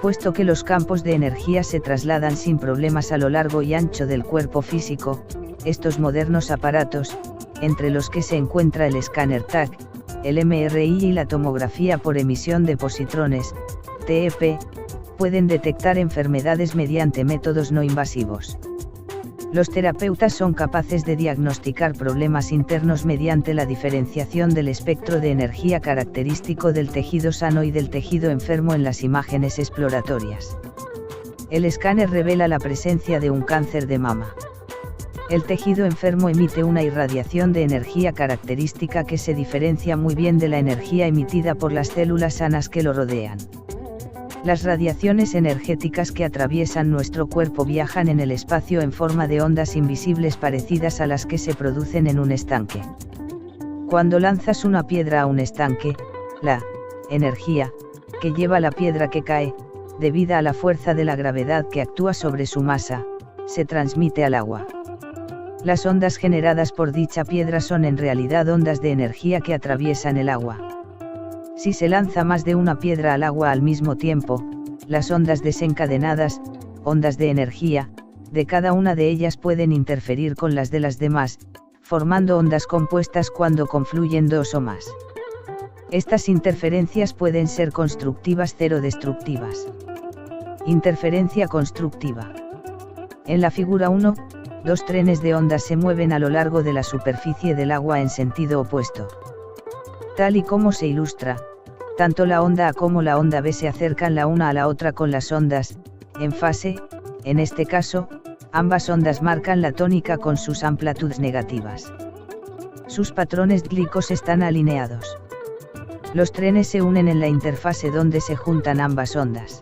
S1: Puesto que los campos de energía se trasladan sin problemas a lo largo y ancho del cuerpo físico, estos modernos aparatos, entre los que se encuentra el escáner TAC, el MRI y la tomografía por emisión de positrones, TEP, pueden detectar enfermedades mediante métodos no invasivos. Los terapeutas son capaces de diagnosticar problemas internos mediante la diferenciación del espectro de energía característico del tejido sano y del tejido enfermo en las imágenes exploratorias. El escáner revela la presencia de un cáncer de mama. El tejido enfermo emite una irradiación de energía característica que se diferencia muy bien de la energía emitida por las células sanas que lo rodean. Las radiaciones energéticas que atraviesan nuestro cuerpo viajan en el espacio en forma de ondas invisibles parecidas a las que se producen en un estanque. Cuando lanzas una piedra a un estanque, la energía que lleva la piedra que cae, debida a la fuerza de la gravedad que actúa sobre su masa, se transmite al agua. Las ondas generadas por dicha piedra son en realidad ondas de energía que atraviesan el agua. Si se lanza más de una piedra al agua al mismo tiempo, las ondas desencadenadas, ondas de energía, de cada una de ellas pueden interferir con las de las demás, formando ondas compuestas cuando confluyen dos o más. Estas interferencias pueden ser constructivas o destructivas. Interferencia constructiva. En la figura 1, dos trenes de ondas se mueven a lo largo de la superficie del agua en sentido opuesto. Tal y como se ilustra, tanto la onda A como la onda B se acercan la una a la otra con las ondas, en fase, en este caso, ambas ondas marcan la tónica con sus amplitudes negativas. Sus patrones cíclicos están alineados. Los trenes se unen en la interfase donde se juntan ambas ondas.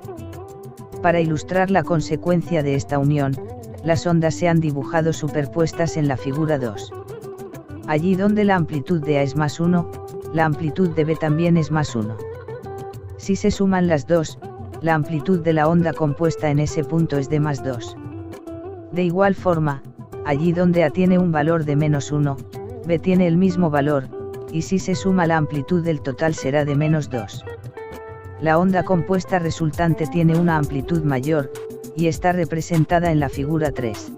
S1: Para ilustrar la consecuencia de esta unión, las ondas se han dibujado superpuestas en la figura 2. Allí donde la amplitud de A es más 1, la amplitud de B también es más 1. Si se suman las dos, la amplitud de la onda compuesta en ese punto es de más 2. De igual forma, allí donde A tiene un valor de menos 1, B tiene el mismo valor, y si se suma la amplitud del total será de menos 2. La onda compuesta resultante tiene una amplitud mayor, y está representada en la figura 3.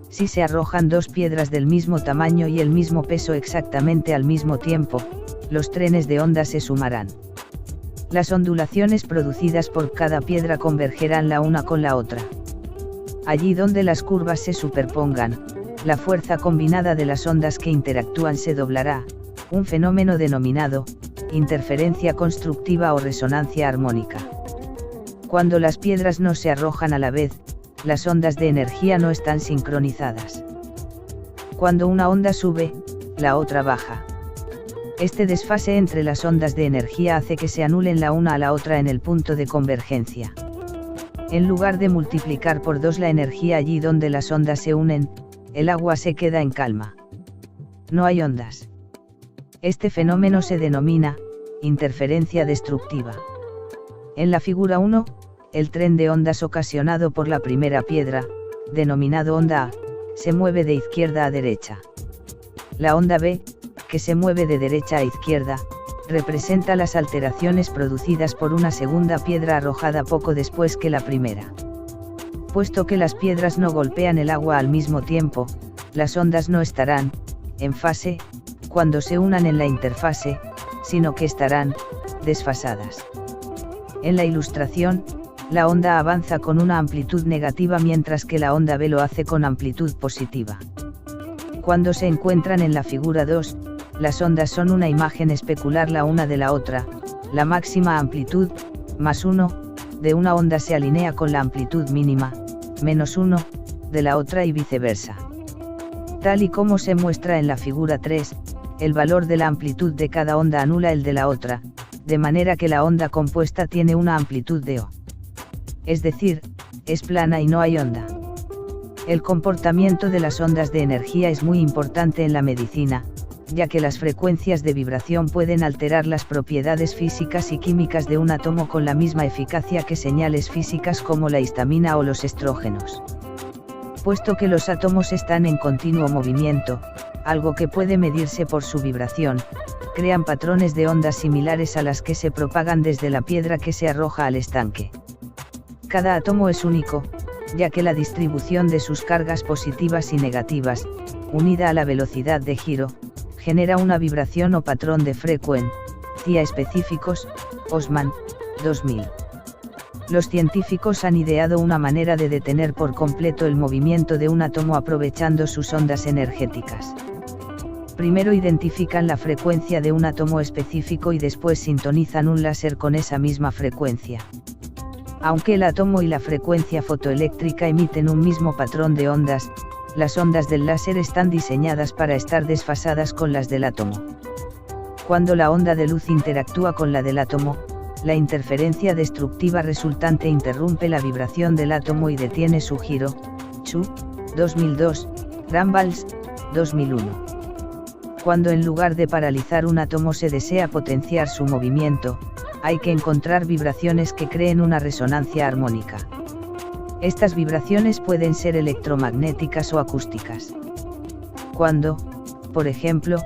S1: Si se arrojan dos piedras del mismo tamaño y el mismo peso exactamente al mismo tiempo, los trenes de onda se sumarán. Las ondulaciones producidas por cada piedra convergerán la una con la otra. Allí donde las curvas se superpongan, la fuerza combinada de las ondas que interactúan se doblará, un fenómeno denominado interferencia constructiva o resonancia armónica. Cuando las piedras no se arrojan a la vez, las ondas de energía no están sincronizadas. Cuando una onda sube, la otra baja. Este desfase entre las ondas de energía hace que se anulen la una a la otra en el punto de convergencia. En lugar de multiplicar por 2 la energía allí donde las ondas se unen, el agua se queda en calma. No hay ondas. Este fenómeno se denomina interferencia destructiva. En la figura 1, el tren de ondas ocasionado por la primera piedra, denominado onda A, se mueve de izquierda a derecha. La onda B, que se mueve de derecha a izquierda, representa las alteraciones producidas por una segunda piedra arrojada poco después que la primera. Puesto que las piedras no golpean el agua al mismo tiempo, las ondas no estarán, en fase, cuando se unan en la interfase, sino que estarán, desfasadas. En la ilustración, la onda avanza con una amplitud negativa mientras que la onda B lo hace con amplitud positiva. Cuando se encuentran en la figura 2, las ondas son una imagen especular la una de la otra, la máxima amplitud, más 1, de una onda se alinea con la amplitud mínima, menos 1, de la otra y viceversa. Tal y como se muestra en la figura 3, el valor de la amplitud de cada onda anula el de la otra, de manera que la onda compuesta tiene una amplitud de O. Es decir, es plana y no hay onda. El comportamiento de las ondas de energía es muy importante en la medicina, ya que las frecuencias de vibración pueden alterar las propiedades físicas y químicas de un átomo con la misma eficacia que señales físicas como la histamina o los estrógenos. Puesto que los átomos están en continuo movimiento, algo que puede medirse por su vibración, crean patrones de ondas similares a las que se propagan desde la piedra que se arroja al estanque. Cada átomo es único, ya que la distribución de sus cargas positivas y negativas, unida a la velocidad de giro, genera una vibración o patrón de frecuencia específicos. Osman, 2000. Los científicos han ideado una manera de detener por completo el movimiento de un átomo aprovechando sus ondas energéticas. Primero identifican la frecuencia de un átomo específico y después sintonizan un láser con esa misma frecuencia. Aunque el átomo y la frecuencia fotoeléctrica emiten un mismo patrón de ondas, las ondas del láser están diseñadas para estar desfasadas con las del átomo. Cuando la onda de luz interactúa con la del átomo, la interferencia destructiva resultante interrumpe la vibración del átomo y detiene su giro. Chu, 2002, Grambals, 2001. Cuando en lugar de paralizar un átomo se desea potenciar su movimiento, hay que encontrar vibraciones que creen una resonancia armónica. Estas vibraciones pueden ser electromagnéticas o acústicas. Cuando, por ejemplo,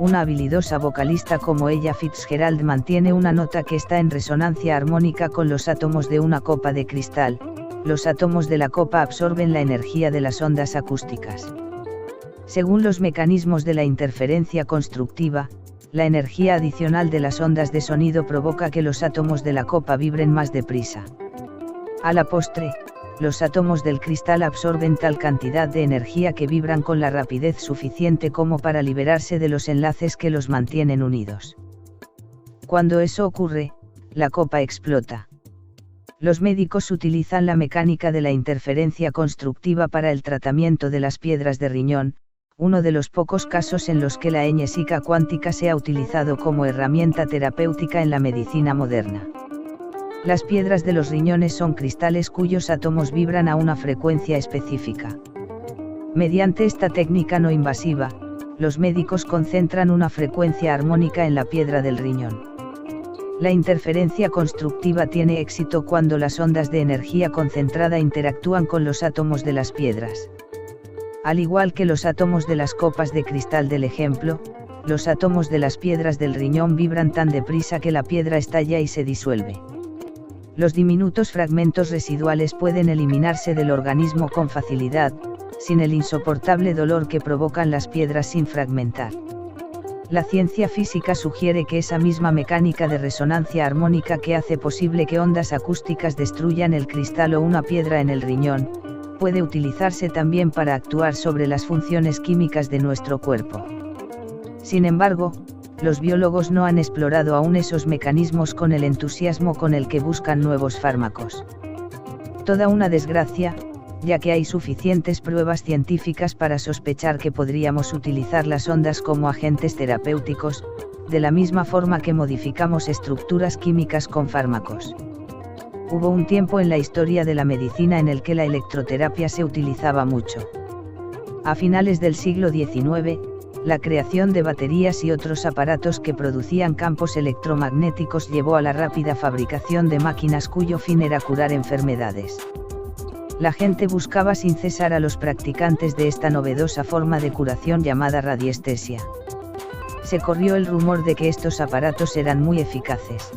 S1: una habilidosa vocalista como Ella Fitzgerald mantiene una nota que está en resonancia armónica con los átomos de una copa de cristal, los átomos de la copa absorben la energía de las ondas acústicas. Según los mecanismos de la interferencia constructiva, la energía adicional de las ondas de sonido provoca que los átomos de la copa vibren más deprisa. A la postre, los átomos del cristal absorben tal cantidad de energía que vibran con la rapidez suficiente como para liberarse de los enlaces que los mantienen unidos. Cuando eso ocurre, la copa explota. Los médicos utilizan la mecánica de la interferencia constructiva para el tratamiento de las piedras de riñón, uno de los pocos casos en los que la física cuántica se ha utilizado como herramienta terapéutica en la medicina moderna. Las piedras de los riñones son cristales cuyos átomos vibran a una frecuencia específica. Mediante esta técnica no invasiva, los médicos concentran una frecuencia armónica en la piedra del riñón. La interferencia constructiva tiene éxito cuando las ondas de energía concentrada interactúan con los átomos de las piedras. Al igual que los átomos de las copas de cristal del ejemplo, los átomos de las piedras del riñón vibran tan deprisa que la piedra estalla y se disuelve. Los diminutos fragmentos residuales pueden eliminarse del organismo con facilidad, sin el insoportable dolor que provocan las piedras sin fragmentar. La ciencia física sugiere que esa misma mecánica de resonancia armónica que hace posible que ondas acústicas destruyan el cristal o una piedra en el riñón, puede utilizarse también para actuar sobre las funciones químicas de nuestro cuerpo. Sin embargo, los biólogos no han explorado aún esos mecanismos con el entusiasmo con el que buscan nuevos fármacos. Toda una desgracia, ya que hay suficientes pruebas científicas para sospechar que podríamos utilizar las ondas como agentes terapéuticos, de la misma forma que modificamos estructuras químicas con fármacos. Hubo un tiempo en la historia de la medicina en el que la electroterapia se utilizaba mucho. A finales del siglo XIX, la creación de baterías y otros aparatos que producían campos electromagnéticos llevó a la rápida fabricación de máquinas cuyo fin era curar enfermedades. La gente buscaba sin cesar a los practicantes de esta novedosa forma de curación llamada radiestesia. Se corrió el rumor de que estos aparatos eran muy eficaces.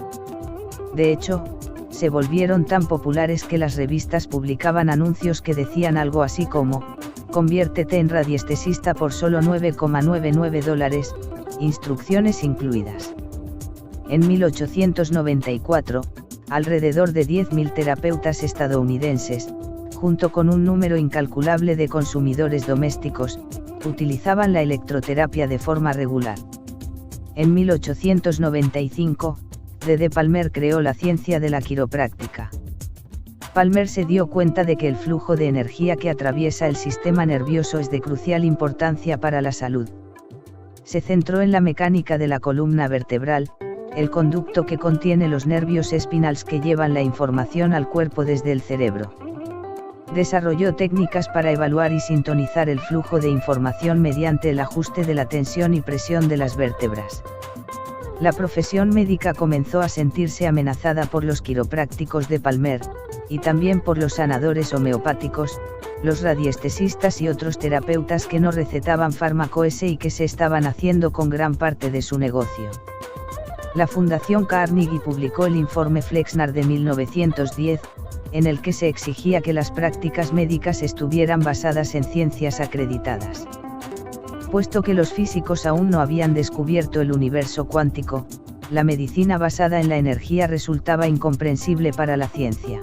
S1: De hecho, se volvieron tan populares que las revistas publicaban anuncios que decían algo así como: conviértete en radiestesista por solo $9,99, instrucciones incluidas. En 1894, alrededor de 10.000 terapeutas estadounidenses, junto con un número incalculable de consumidores domésticos, utilizaban la electroterapia de forma regular. En 1895, D. Palmer creó la ciencia de la quiropráctica. Palmer se dio cuenta de que el flujo de energía que atraviesa el sistema nervioso es de crucial importancia para la salud. Se centró en la mecánica de la columna vertebral, el conducto que contiene los nervios espinales que llevan la información al cuerpo desde el cerebro. Desarrolló técnicas para evaluar y sintonizar el flujo de información mediante el ajuste de la tensión y presión de las vértebras. La profesión médica comenzó a sentirse amenazada por los quiroprácticos de Palmer, y también por los sanadores homeopáticos, los radiestesistas y otros terapeutas que no recetaban fármacos y que se estaban haciendo con gran parte de su negocio. La Fundación Carnegie publicó el informe Flexner de 1910, en el que se exigía que las prácticas médicas estuvieran basadas en ciencias acreditadas. Puesto que los físicos aún no habían descubierto el universo cuántico, la medicina basada en la energía resultaba incomprensible para la ciencia.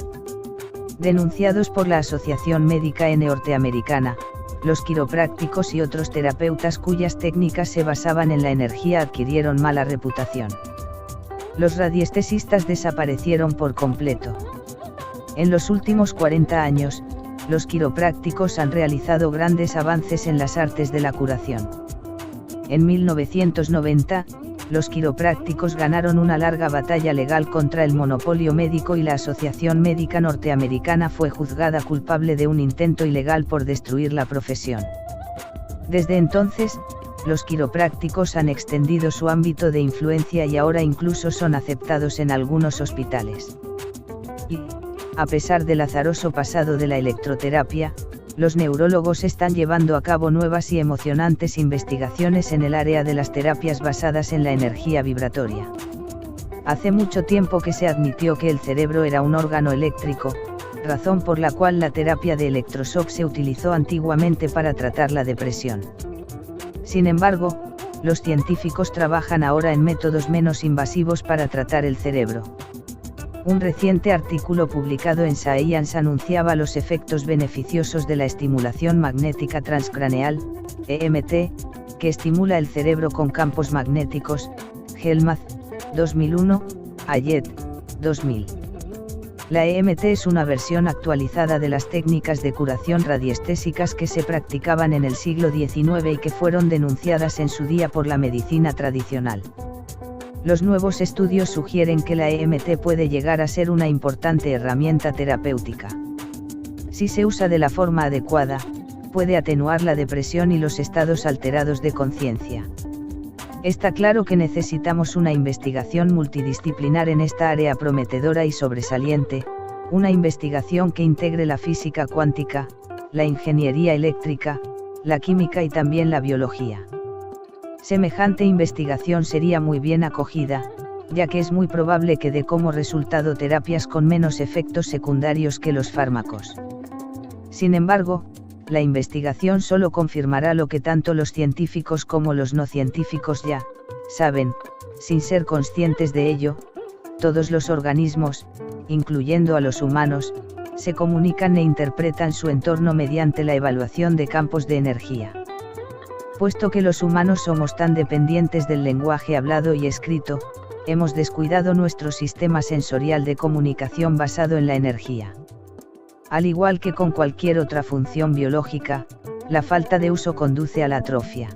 S1: Denunciados por la Asociación Médica Norteamericana, los quiroprácticos y otros terapeutas cuyas técnicas se basaban en la energía adquirieron mala reputación. Los radiestesistas desaparecieron por completo. En los últimos 40 años, los quiroprácticos han realizado grandes avances en las artes de la curación. En 1990, los quiroprácticos ganaron una larga batalla legal contra el monopolio médico y la Asociación Médica Norteamericana fue juzgada culpable de un intento ilegal por destruir la profesión. Desde entonces, los quiroprácticos han extendido su ámbito de influencia y ahora incluso son aceptados en algunos hospitales. Y, a pesar del azaroso pasado de la electroterapia, los neurólogos están llevando a cabo nuevas y emocionantes investigaciones en el área de las terapias basadas en la energía vibratoria. Hace mucho tiempo que se admitió que el cerebro era un órgano eléctrico, razón por la cual la terapia de electroshock se utilizó antiguamente para tratar la depresión. Sin embargo, los científicos trabajan ahora en métodos menos invasivos para tratar el cerebro. Un reciente artículo publicado en Science anunciaba los efectos beneficiosos de la estimulación magnética transcraneal, EMT, que estimula el cerebro con campos magnéticos, Helmath, 2001, Ayet, 2000. La EMT es una versión actualizada de las técnicas de curación radiestésicas que se practicaban en el siglo XIX y que fueron denunciadas en su día por la medicina tradicional. Los nuevos estudios sugieren que la EMT puede llegar a ser una importante herramienta terapéutica. Si se usa de la forma adecuada, puede atenuar la depresión y los estados alterados de conciencia. Está claro que necesitamos una investigación multidisciplinar en esta área prometedora y sobresaliente, una investigación que integre la física cuántica, la ingeniería eléctrica, la química y también la biología. Semejante investigación sería muy bien acogida, ya que es muy probable que dé como resultado terapias con menos efectos secundarios que los fármacos. Sin embargo, la investigación solo confirmará lo que tanto los científicos como los no científicos ya saben, sin ser conscientes de ello. Todos los organismos, incluyendo a los humanos, se comunican e interpretan su entorno mediante la evaluación de campos de energía. Puesto que los humanos somos tan dependientes del lenguaje hablado y escrito, hemos descuidado nuestro sistema sensorial de comunicación basado en la energía. Al igual que con cualquier otra función biológica, la falta de uso conduce a la atrofia.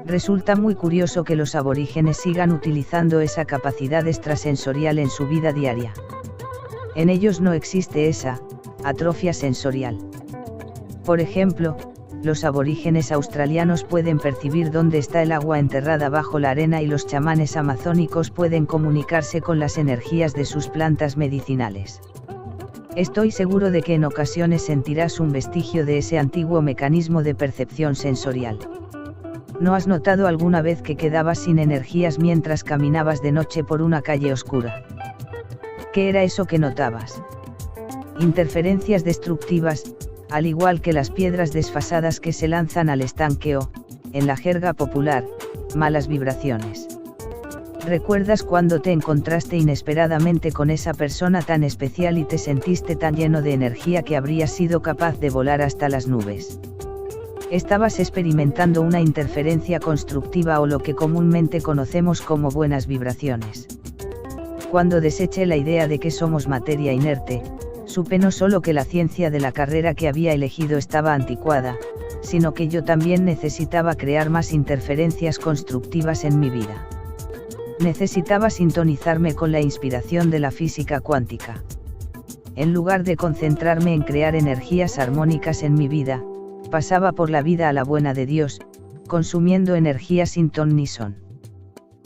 S1: Resulta muy curioso que los aborígenes sigan utilizando esa capacidad extrasensorial en su vida diaria. En ellos no existe esa atrofia sensorial. Por ejemplo, los aborígenes australianos pueden percibir dónde está el agua enterrada bajo la arena y los chamanes amazónicos pueden comunicarse con las energías de sus plantas medicinales. Estoy seguro de que en ocasiones sentirás un vestigio de ese antiguo mecanismo de percepción sensorial. ¿No has notado alguna vez que quedabas sin energías mientras caminabas de noche por una calle oscura? ¿Qué era eso que notabas? Interferencias destructivas, al igual que las piedras desfasadas que se lanzan al estanque o, en la jerga popular, malas vibraciones. ¿Recuerdas cuando te encontraste inesperadamente con esa persona tan especial y te sentiste tan lleno de energía que habrías sido capaz de volar hasta las nubes? Estabas experimentando una interferencia constructiva o lo que comúnmente conocemos como buenas vibraciones. Cuando deseché la idea de que somos materia inerte, supe no solo que la ciencia de la carrera que había elegido estaba anticuada, sino que yo también necesitaba crear más interferencias constructivas en mi vida. Necesitaba sintonizarme con la inspiración de la física cuántica. En lugar de concentrarme en crear energías armónicas en mi vida, pasaba por la vida a la buena de Dios, consumiendo energía sin ton ni son.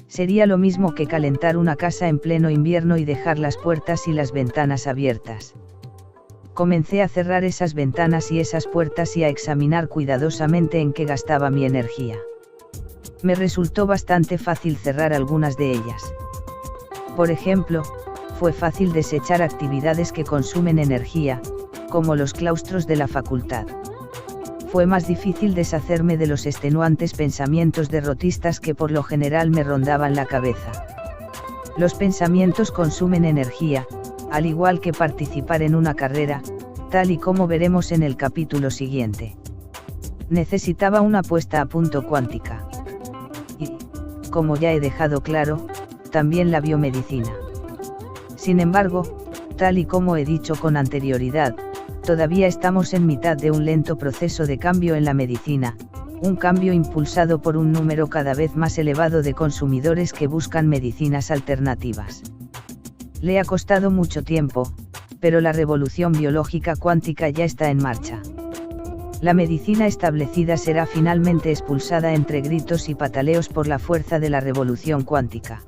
S1: Sería lo mismo que calentar una casa en pleno invierno y dejar las puertas y las ventanas abiertas. Comencé a cerrar esas ventanas y esas puertas y a examinar cuidadosamente en qué gastaba mi energía. Me resultó bastante fácil cerrar algunas de ellas. Por ejemplo, fue fácil desechar actividades que consumen energía, como los claustros de la facultad. Fue más difícil deshacerme de los extenuantes pensamientos derrotistas que por lo general me rondaban la cabeza. Los pensamientos consumen energía, al igual que participar en una carrera, tal y como veremos en el capítulo siguiente. Necesitaba una puesta a punto cuántica. Y, como ya he dejado claro, también la biomedicina. Sin embargo, tal y como he dicho con anterioridad, todavía estamos en mitad de un lento proceso de cambio en la medicina, un cambio impulsado por un número cada vez más elevado de consumidores que buscan medicinas alternativas. Le ha costado mucho tiempo, pero la revolución biológica cuántica ya está en marcha. La medicina establecida será finalmente expulsada entre gritos y pataleos por la fuerza de la revolución cuántica.